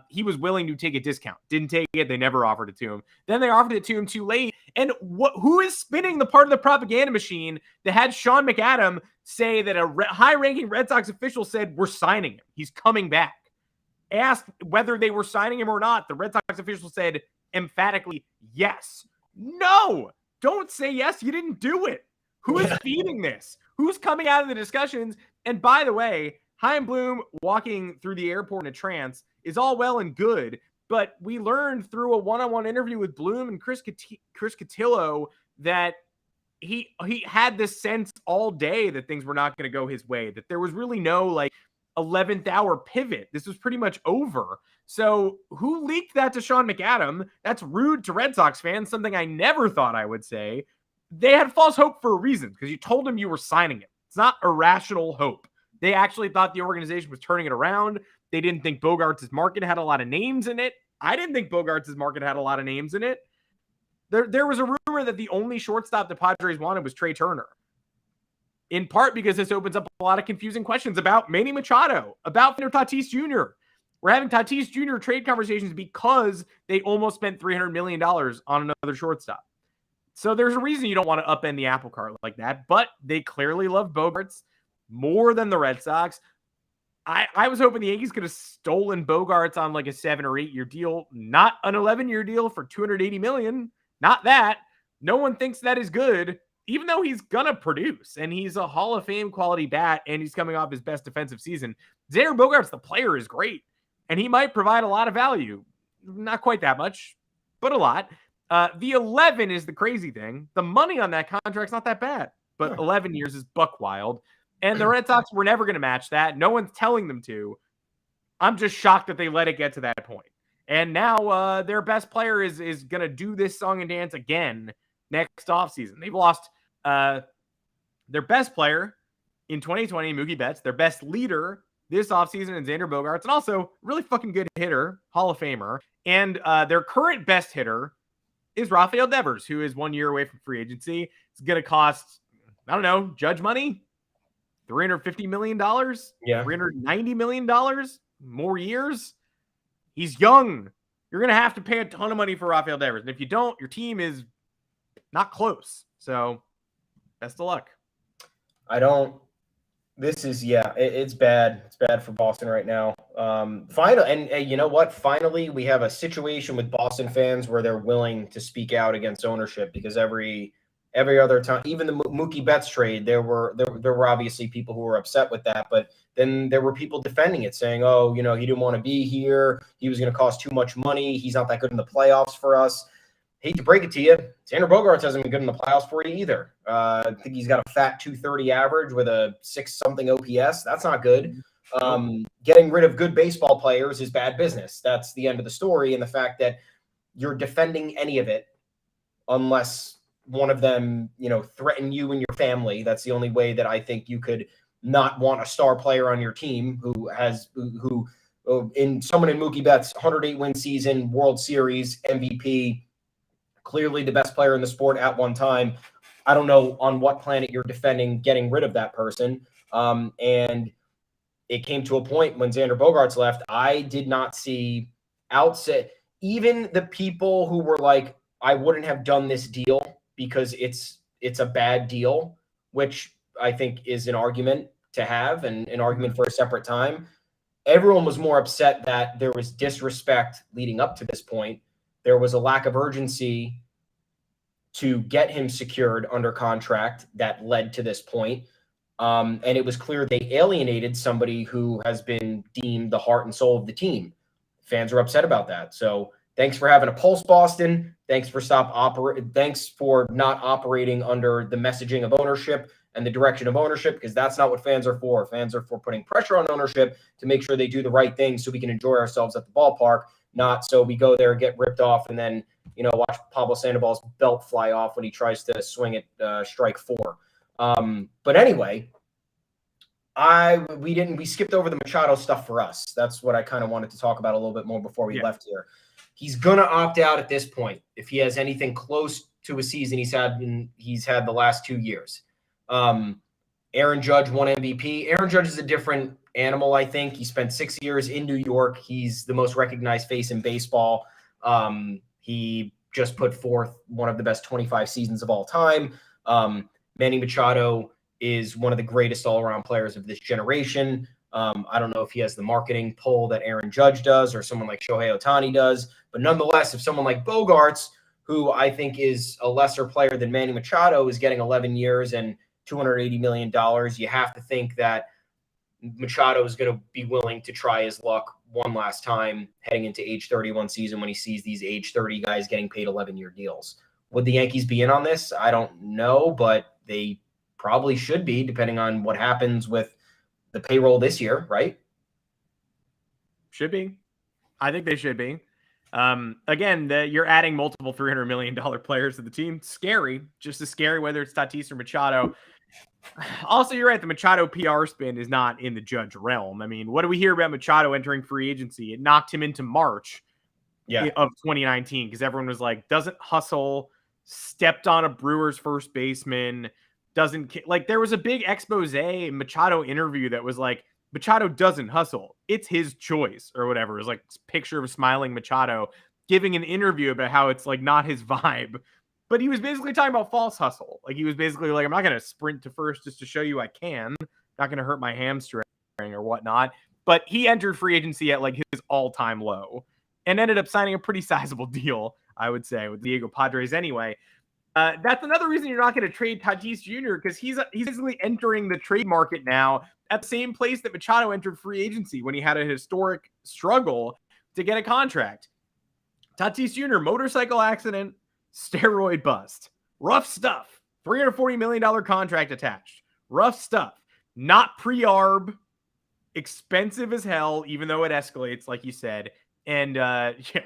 Speaker 2: He was willing to take a discount. Didn't take it. They never offered it to him. Then they offered it to him too late. And who is spinning the part of the propaganda machine that had Sean McAdam say that a high-ranking Red Sox official said, we're signing him. He's coming back. Asked whether they were signing him or not. The Red Sox official said emphatically, yes. No, don't say yes. You didn't do it. Who is feeding this? Who's coming out of the discussions? And by the way, Chaim Bloom walking through the airport in a trance is all well and good, but we learned through a one-on-one interview with Bloom and Chris Cotillo that he had this sense all day that things were not going to go his way, that there was really no like 11th hour pivot. This was pretty much over. So who leaked that to Sean McAdam? That's rude to Red Sox fans, something I never thought I would say. They had false hope for a reason, because you told them you were signing it. It's not irrational hope. They actually thought the organization was turning it around. They didn't think Bogarts' market had a lot of names in it. I didn't think Bogarts' market had a lot of names in it. There was a rumor that the only shortstop the Padres wanted was Trey Turner, in part because this opens up a lot of confusing questions about Manny Machado, about Fernando Tatis Jr. We're having Tatis Jr. trade conversations because they almost spent $300 million on another shortstop. So there's a reason you don't want to upend the apple cart like that, but they clearly love Bogarts more than the Red Sox. I was hoping the Yankees could have stolen Bogarts on like a 7 or 8 year deal, not an 11-year deal for $280 million. Not that. No one thinks that is good, even though he's gonna produce and he's a Hall of Fame quality bat and he's coming off his best defensive season. Xander Bogaerts, the player, is great and he might provide a lot of value. Not quite that much, but a lot. The 11 is the crazy thing. The money on that contract's not that bad, but 11 years is buck wild. And the Red Sox were never going to match that. No one's telling them to. I'm just shocked that they let it get to that point. And now their best player is going to do this song and dance again next offseason. They've lost their best player in 2020, Mookie Betts, their best leader this offseason in Xander Bogaerts, and also really fucking good hitter, Hall of Famer. And their current best hitter is Rafael Devers, who is 1 year away from free agency. It's going to cost, I don't know, Judge money? $350 million?
Speaker 3: Yeah.
Speaker 2: $390 million? More years? He's young. You're going to have to pay a ton of money for Rafael Devers. And if you don't, your team is not close. So, best of luck.
Speaker 3: It's bad. It's bad for Boston right now. And you know what? Finally, we have a situation with Boston fans where they're willing to speak out against ownership, because every other time, even the Mookie Betts trade, there were obviously people who were upset with that, but then there were people defending it, saying, oh, he didn't want to be here. He was going to cost too much money. He's not that good in the playoffs for us. Hate to break it to you, Xander Bogarts hasn't been good in the playoffs for you either. I think he's got a fat 230 average with a 6-something OPS. That's not good. Getting rid of good baseball players is bad business. That's the end of the story. And the fact that you're defending any of it, unless one of them, threaten you and your family, that's the only way that I think you could not want a star player on your team who in someone in Mookie Betts' 108-win season, World Series, MVP, clearly the best player in the sport at one time. I don't know on what planet you're defending getting rid of that person. And it came to a point when Xander Bogarts left, I did not see outside, even the people who were like, I wouldn't have done this deal because it's a bad deal, which I think is an argument to have and an argument for a separate time. Everyone was more upset that there was disrespect leading up to this point. There was a lack of urgency to get him secured under contract that led to this point. And it was clear they alienated somebody who has been deemed the heart and soul of the team. Fans are upset about that. So thanks for having a pulse, Boston. Thanks for not operating under the messaging of ownership and the direction of ownership, because that's not what fans are for. Fans are for putting pressure on ownership to make sure they do the right thing so we can enjoy ourselves at the ballpark, not so we go there, get ripped off, and then, watch Pablo Sandoval's belt fly off when he tries to swing at strike 4. But anyway, we skipped over the Machado stuff for us. That's what I kind of wanted to talk about a little bit more before we left here. He's gonna opt out at this point if he has anything close to a season he's had the last 2 years. Aaron Judge won MVP. Aaron Judge is a different animal, I think. He spent 6 years in New York. He's the most recognized face in baseball. He just put forth one of the best 25 seasons of all time. Manny Machado is one of the greatest all-around players of this generation. I don't know if he has the marketing pull that Aaron Judge does or someone like Shohei Ohtani does, but nonetheless, if someone like Bogarts, who I think is a lesser player than Manny Machado, is getting 11 years and $280 million, you have to think that Machado is going to be willing to try his luck one last time heading into age 31 season when he sees these age 30 guys getting paid 11-year deals. Would the Yankees be in on this? I don't know, but they probably should be, depending on what happens with the payroll this year, right?
Speaker 2: Should be. I think they should be. Again, you're adding multiple $300 million players to the team. Scary. Just as scary whether it's Tatis or Machado. Also, you're right. The Machado PR spin is not in the Judge realm. I mean, what do we hear about Machado entering free agency? It knocked him into March of 2019 because everyone was like, doesn't hustle, stepped on a Brewers first baseman, there was a big expose Machado interview that was like, Machado doesn't hustle. It's his choice or whatever. It was like a picture of a smiling Machado giving an interview about how it's like not his vibe. But he was basically talking about false hustle. Like he was basically like, I'm not going to sprint to first just to show you I can. Not going to hurt my hamstring or whatnot. But he entered free agency at like his all-time low and ended up signing a pretty sizable deal, I would say, with Diego Padres anyway. That's another reason you're not going to trade Tatis Jr. because he's basically entering the trade market now at the same place that Machado entered free agency when he had a historic struggle to get a contract. Tatis Jr., motorcycle accident, steroid bust. Rough stuff. $340 million contract attached. Rough stuff. Not pre-arb. Expensive as hell, even though it escalates, like you said. And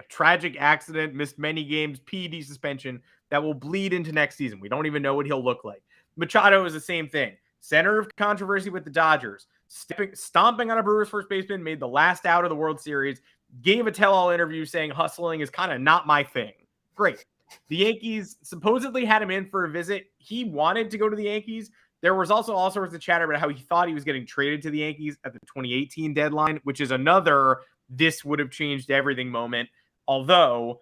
Speaker 2: tragic accident, missed many games, PED suspension that will bleed into next season. We don't even know what he'll look like. Machado is the same thing. Center of controversy with the Dodgers. Stomping on a Brewers first baseman, made the last out of the World Series, gave a tell-all interview saying hustling is kind of not my thing. Great. The Yankees supposedly had him in for a visit. He wanted to go to the Yankees. There was also all sorts of chatter about how he thought he was getting traded to the Yankees at the 2018 deadline, which is another this would have changed everything moment. Although,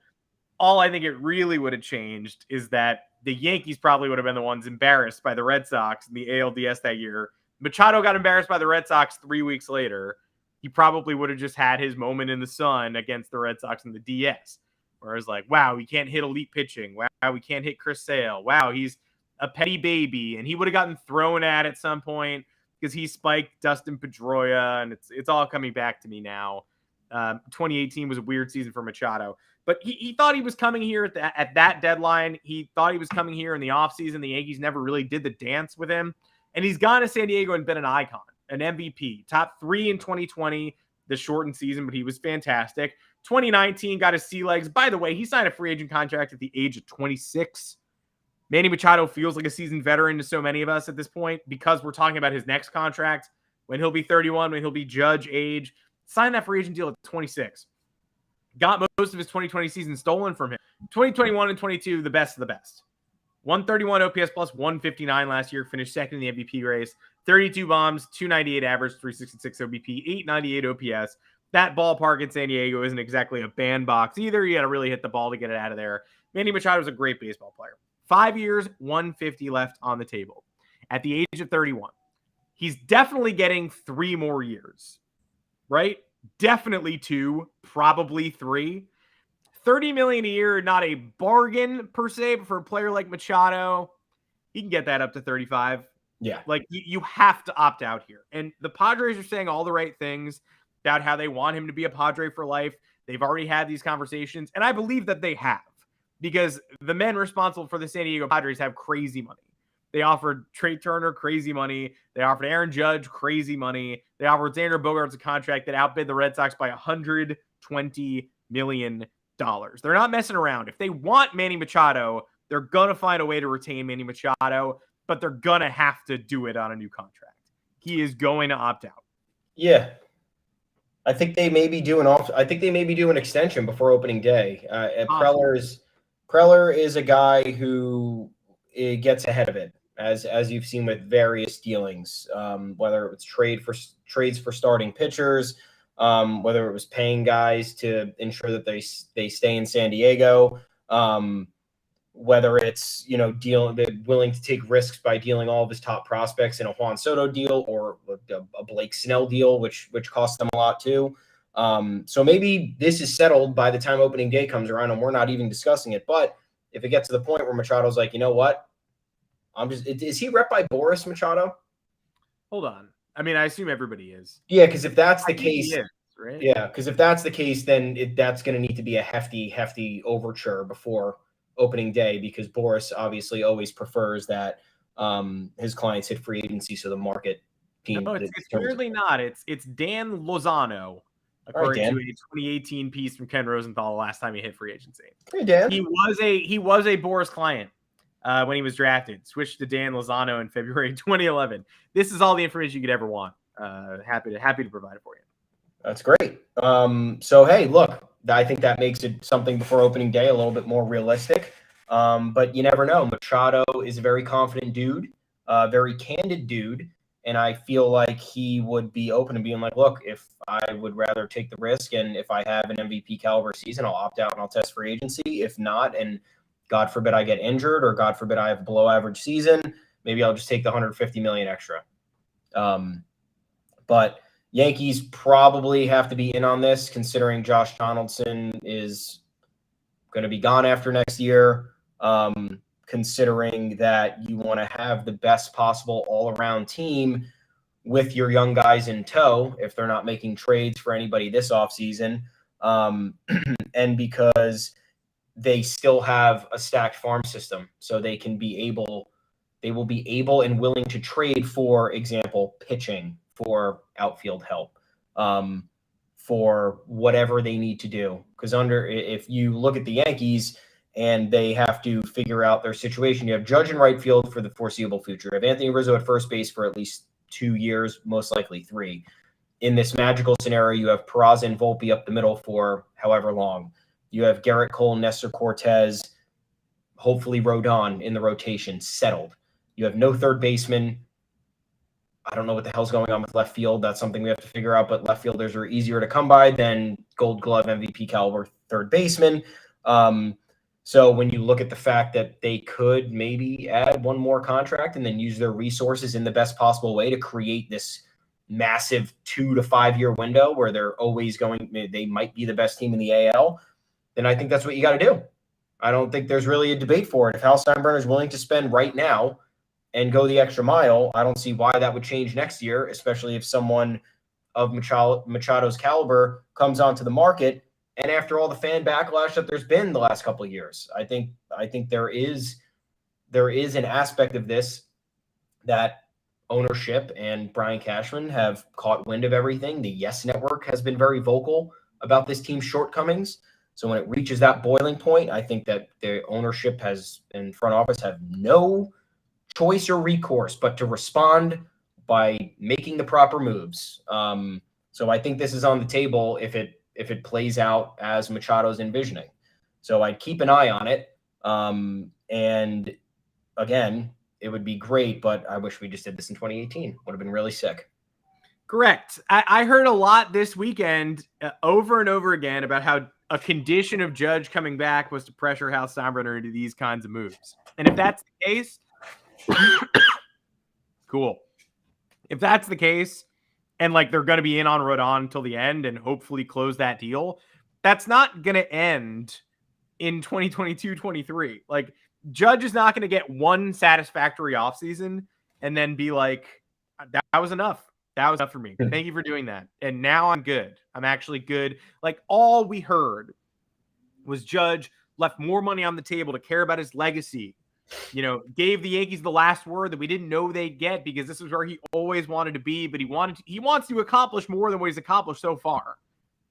Speaker 2: all I think it really would have changed is that the Yankees probably would have been the ones embarrassed by the Red Sox in the ALDS that year. Machado got embarrassed by the Red Sox 3 weeks later. He probably would have just had his moment in the sun against the Red Sox in the DS. Where it's like, wow, he can't hit elite pitching. Wow, we can't hit Chris Sale. Wow, he's a petty baby. And he would have gotten thrown at some point. because he spiked Dustin Pedroia, and it's all coming back to me now. 2018 was a weird season for Machado, but he thought he was coming here at that deadline. He thought he was coming here in the offseason. The Yankees never really did the dance with him, and he's gone to San Diego and been an icon, an MVP, top 3 in 2020, the shortened season, but he was fantastic. 2019 got his sea legs. By the way, he signed a free agent contract at the age of 26. Manny Machado feels like a seasoned veteran to so many of us at this point because we're talking about his next contract, when he'll be 31, when he'll be Judge age. Signed that free agent deal at 26. Got most of his 2020 season stolen from him. 2021 and 22, the best of the best. 131 OPS plus 159 last year. Finished second in the MVP race. 32 bombs, 298 average, 366 OBP, 898 OPS. That ballpark in San Diego isn't exactly a bandbox either. You got to really hit the ball to get it out of there. Manny Machado is a great baseball player. 5 years, 150 left on the table. At the age of 31. He's definitely getting 3 more years. Right? Definitely 2, probably 3. $30 million a year, not a bargain per se, but for a player like Machado, he can get that up to 35.
Speaker 3: Yeah.
Speaker 2: Like you have to opt out here. And the Padres are saying all the right things about how they want him to be a Padre for life. They've already had these conversations, and I believe that they have, because the men responsible for the San Diego Padres have crazy money. They offered Trey Turner crazy money. They offered Aaron Judge crazy money. They offered Xander Bogarts a contract that outbid the Red Sox by $120 million. They're not messing around. If they want Manny Machado, they're going to find a way to retain Manny Machado, but they're going to have to do it on a new contract. He is going to opt out.
Speaker 3: Yeah. I think they may be doing an extension before opening day. Preller is a guy who gets ahead of it. As you've seen with various dealings, whether it was trades for starting pitchers, whether it was paying guys to ensure that they stay in San Diego, whether it's willing to take risks by dealing all of his top prospects in a Juan Soto deal or a Blake Snell deal, which cost them a lot too. So maybe this is settled by the time opening day comes around and we're not even discussing it. But if it gets to the point where Machado's like, you know what? Is he rep by Boris Machado?
Speaker 2: Hold on. I mean, I assume everybody is.
Speaker 3: Yeah, because if that's the case,
Speaker 2: is, right?
Speaker 3: Yeah, because if that's the case, then that's going to need to be a hefty overture before opening day, because Boris obviously always prefers that his clients hit free agency, so the market team.
Speaker 2: No, it's weirdly not. It's Dan Lozano, according to a 2018 piece from Ken Rosenthal. The last time he hit free agency,
Speaker 3: hey Dan,
Speaker 2: he was a Boris client. When he was drafted, switched to Dan Lozano in February 2011. This is all the information you could ever want. Happy to provide it for you.
Speaker 3: That's great. So hey, look, I think that makes it something before opening day a little bit more realistic. But you never know. Machado is a very confident dude, very candid dude, and I feel like he would be open to being like, look, if I would rather take the risk, and if I have an MVP caliber season, I'll opt out and I'll test free agency. If not, and God forbid I get injured, or God forbid I have a below average season, maybe I'll just take the $150 million extra. But Yankees probably have to be in on this, considering Josh Donaldson is going to be gone after next year. Considering that you want to have the best possible all-around team with your young guys in tow, if they're not making trades for anybody this offseason, and because they still have a stacked farm system, so they will be able and willing to trade, for example, pitching, for outfield help, for whatever they need to do. Because if you look at the Yankees and they have to figure out their situation, you have Judge in right field for the foreseeable future. You have Anthony Rizzo at first base for at least 2 years, most likely 3. In this magical scenario, you have Peraza and Volpe up the middle for however long. You have Garrett Cole, Nestor Cortez, hopefully Rodon in the rotation, settled. You have no third baseman. I don't know what the hell's going on with left field. That's something we have to figure out, but left fielders are easier to come by than Gold Glove MVP caliber third baseman. So when you look at the fact that they could maybe add one more contract and then use their resources in the best possible way to create this massive 2 to 5 year window where they might be the best team in the AL, then I think that's what you got to do. I don't think there's really a debate for it. If Hal Steinbrenner is willing to spend right now and go the extra mile, I don't see why that would change next year, especially if someone of Machado's caliber comes onto the market. And after all the fan backlash that there's been the last couple of years, I think there is an aspect of this that ownership and Brian Cashman have caught wind of everything. The Yes Network has been very vocal about this team's shortcomings. So when it reaches that boiling point, I think that the ownership and front office have no choice or recourse but to respond by making the proper moves. So I think this is on the table if it plays out as Machado's envisioning. So I'd keep an eye on it. And again, it would be great, but I wish we just did this in 2018. Would have been really sick.
Speaker 2: Correct. I heard a lot this weekend over and over again about how a condition of Judge coming back was to pressure Hal Steinbrenner into these kinds of moves. And if that's the case, cool. If that's the case, and like they're going to be in on Rodon until the end and hopefully close that deal, that's not going to end in 2022-23. Like, Judge is not going to get one satisfactory offseason and then be like, that was enough. That was enough for me. Thank you for doing that. And now I'm good. I'm actually good. Like, all we heard was Judge left more money on the table to care about his legacy. You know, gave the Yankees the last word that we didn't know they'd get because this is where he always wanted to be, but he wants to accomplish more than what he's accomplished so far.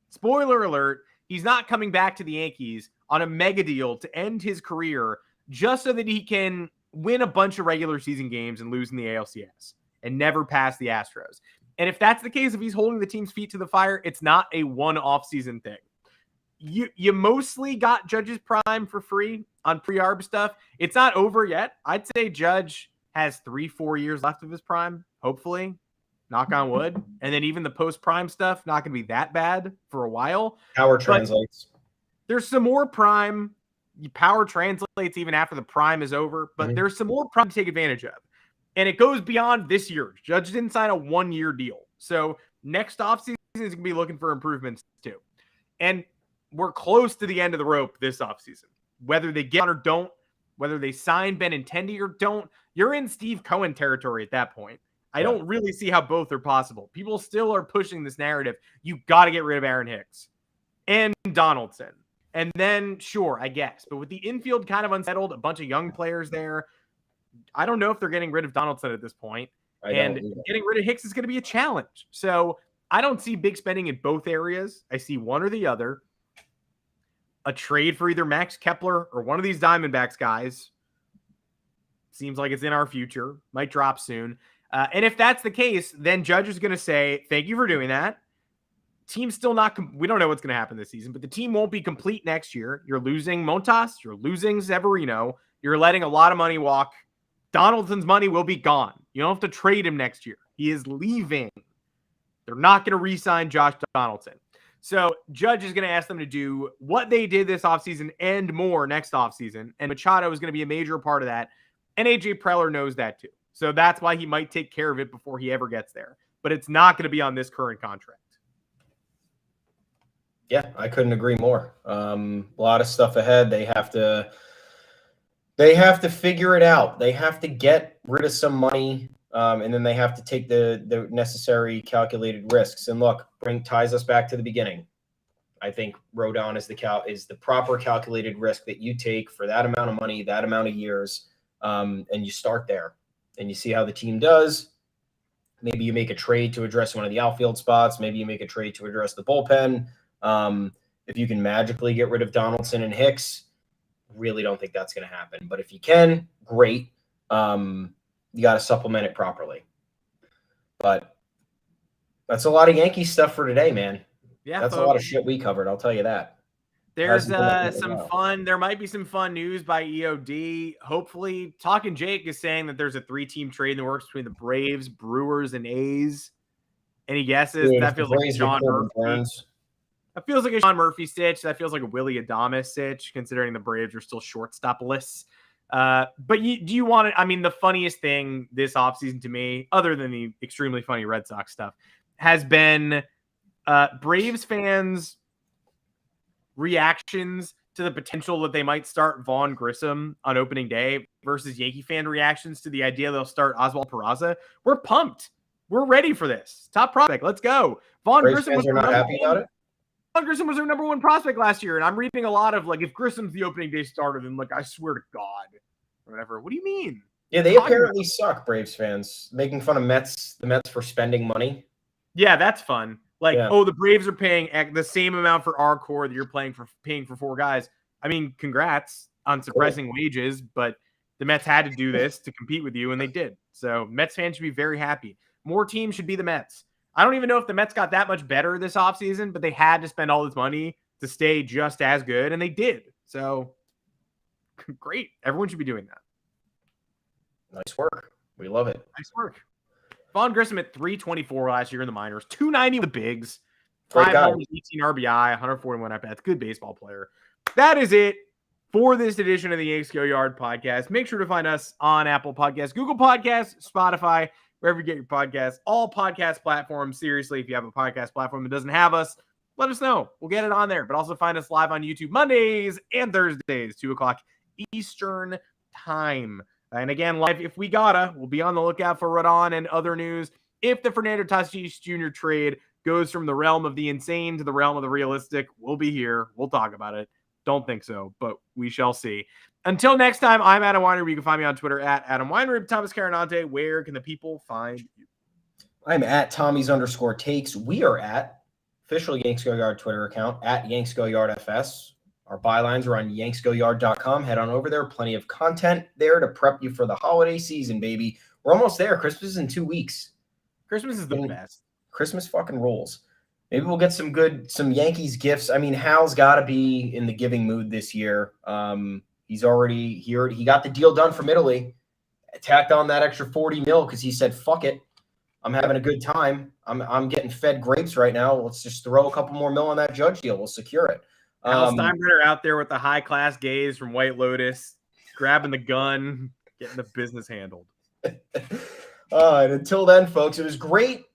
Speaker 2: Spoiler alert, he's not coming back to the Yankees on a mega deal to end his career just so that he can win a bunch of regular season games and lose in the ALCS and never pass the Astros. And if that's the case, if he's holding the team's feet to the fire, it's not a one-off season thing. You mostly got Judge's prime for free on pre-arb stuff. It's not over yet. I'd say Judge has 3-4 years left of his prime, hopefully. Knock on wood. And then even the post-prime stuff, not going to be that bad for a while.
Speaker 3: Power translates.
Speaker 2: There's some more prime. Power translates even after the prime is over, but there's some more prime to take advantage of. And it goes beyond this year. Judge didn't sign a 1-year deal. So next offseason is going to be looking for improvements too. And we're close to the end of the rope this offseason. Whether they get on or don't, whether they sign Benintendi or don't, you're in Steve Cohen territory at that point. I don't really see how both are possible. People still are pushing this narrative. You got to get rid of Aaron Hicks and Donaldson. And then, sure, I guess. But with the infield kind of unsettled, a bunch of young players there, I don't know if they're getting rid of Donaldson at this point. And getting rid of Hicks is going to be a challenge. So I don't see big spending in both areas. I see one or the other. A trade for either Max Kepler or one of these Diamondbacks guys. Seems like it's in our future. Might drop soon. And if that's the case, then Judge is going to say, thank you for doing that. Team's still not, we don't know what's going to happen this season, but the team won't be complete next year. You're losing Montas. You're losing Severino. You're letting a lot of money walk. Donaldson's money will be gone. You don't have to trade him next year. He is leaving. They're not going to re-sign Josh Donaldson. So Judge is going to ask them to do what they did this offseason and more next offseason. And Machado is going to be a major part of that. And AJ Preller knows that too. So that's why he might take care of it before he ever gets there. But it's not going to be on this current contract.
Speaker 3: Yeah, I couldn't agree more. A lot of stuff ahead. They have to figure it out. They have to get rid of some money. And then they have to take the necessary calculated risks. And look, ties us back to the beginning. I think Rodon is the proper calculated risk that you take for that amount of money, that amount of years, and you start there. And you see how the team does. Maybe you make a trade to address one of the outfield spots. Maybe you make a trade to address the bullpen. If you can magically get rid of Donaldson and Hicks, really don't think that's going to happen. But if you can, great. You got to supplement it properly. But that's a lot of Yankee stuff for today, man.
Speaker 2: Yeah,
Speaker 3: that's a lot of shit we covered. I'll tell you that.
Speaker 2: There's some fun. There might be some fun news by EOD. Hopefully, Talking Jake is saying that there's a 3-team trade in the works between the Braves, Brewers, and A's. Any guesses?
Speaker 3: Dude,
Speaker 2: that feels like a Sean Murphy. That feels like a Sean Murphy stitch. That feels like a Willie Adames stitch, considering the Braves are still shortstop-less. But do you want to? I mean, the funniest thing this offseason to me, other than the extremely funny Red Sox stuff, has been Braves fans' reactions to the potential that they might start Vaughn Grissom on opening day versus Yankee fan reactions to the idea they'll start Oswald Peraza, we're pumped. We're ready for this. Top prospect. Let's go. Vaughn
Speaker 3: Braves
Speaker 2: Grissom
Speaker 3: fans
Speaker 2: was
Speaker 3: are not happy about it.
Speaker 2: Vaughn Grissom was their number one prospect last year, and I'm reading a lot of like, if Grissom's the opening day starter, then like, I swear to God, or whatever. What do you mean?
Speaker 3: Yeah, they apparently suck, Braves fans, making fun of the Mets for spending money.
Speaker 2: Yeah, that's fun. Like,
Speaker 3: Yeah.
Speaker 2: oh, the Braves are paying the same amount for our core that you're paying for 4 guys. I mean, congrats on suppressing wages, but the Mets had to do this to compete with you, and they did. So Mets fans should be very happy. More teams should be the Mets. I don't even know if the Mets got that much better this offseason, but they had to spend all this money to stay just as good, and they did. So great. Everyone should be doing that.
Speaker 3: Nice work. We love it.
Speaker 2: Nice work. Vaughn Grissom at 324 last year in the minors, 290 with the bigs,
Speaker 3: Great
Speaker 2: 5
Speaker 3: guy.
Speaker 2: homers, 18 RBI, 141 at bats. Good baseball player. That is it for this edition of the Yanks Go Yard podcast. Make sure to find us on Apple Podcasts, Google Podcasts, Spotify, wherever you get your podcasts, all podcast platforms. Seriously, if you have a podcast platform that doesn't have us, let us know. We'll get it on there. But also find us live on YouTube Mondays and Thursdays, 2 o'clock Eastern time. And again, live if we gotta, we'll be on the lookout for Rodon and other news. If the Fernando Tatis Jr. trade goes from the realm of the insane to the realm of the realistic, we'll be here. We'll talk about it. Don't think so, but we shall see. Until next time, I'm Adam Weinrib. You can find me on Twitter at Adam Weinrib. Thomas Carinante, where can the people find you?
Speaker 3: I'm at Tommy's_takes. We are at official Yanks Go Yard Twitter account at Yanks Go Yard FS. Our bylines are on yanksgoyard.com. Head on over there. Plenty of content there to prep you for the holiday season, baby. We're almost there. Christmas is in 2 weeks.
Speaker 2: Christmas is the best.
Speaker 3: Christmas fucking rolls. Maybe we'll get some Yankees gifts. I mean, Hal's got to be in the giving mood this year. He's already here. He got the deal done from Italy. Tacked on that extra 40 mil because he said, fuck it. I'm having a good time. I'm getting fed grapes right now. Let's just throw a couple more mil on that Judge deal. We'll secure it.
Speaker 2: Al Steinbrenner out there with the high-class gaze from White Lotus, grabbing the gun, getting the business handled.
Speaker 3: And until then, folks, it was great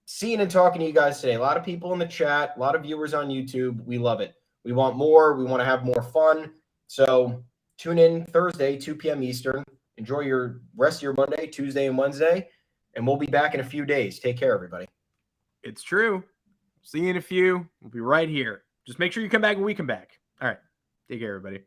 Speaker 3: seeing and talking to you guys today. A lot of people in the chat, a lot of viewers on YouTube. We love it. We want more. We want to have more fun. So tune in Thursday, 2 p.m. Eastern. Enjoy your rest of your Monday, Tuesday, and Wednesday. And we'll be back in a few days. Take care, everybody.
Speaker 2: It's true. See you in a few. We'll be right here. Just make sure you come back when we come back. All right. Take care, everybody.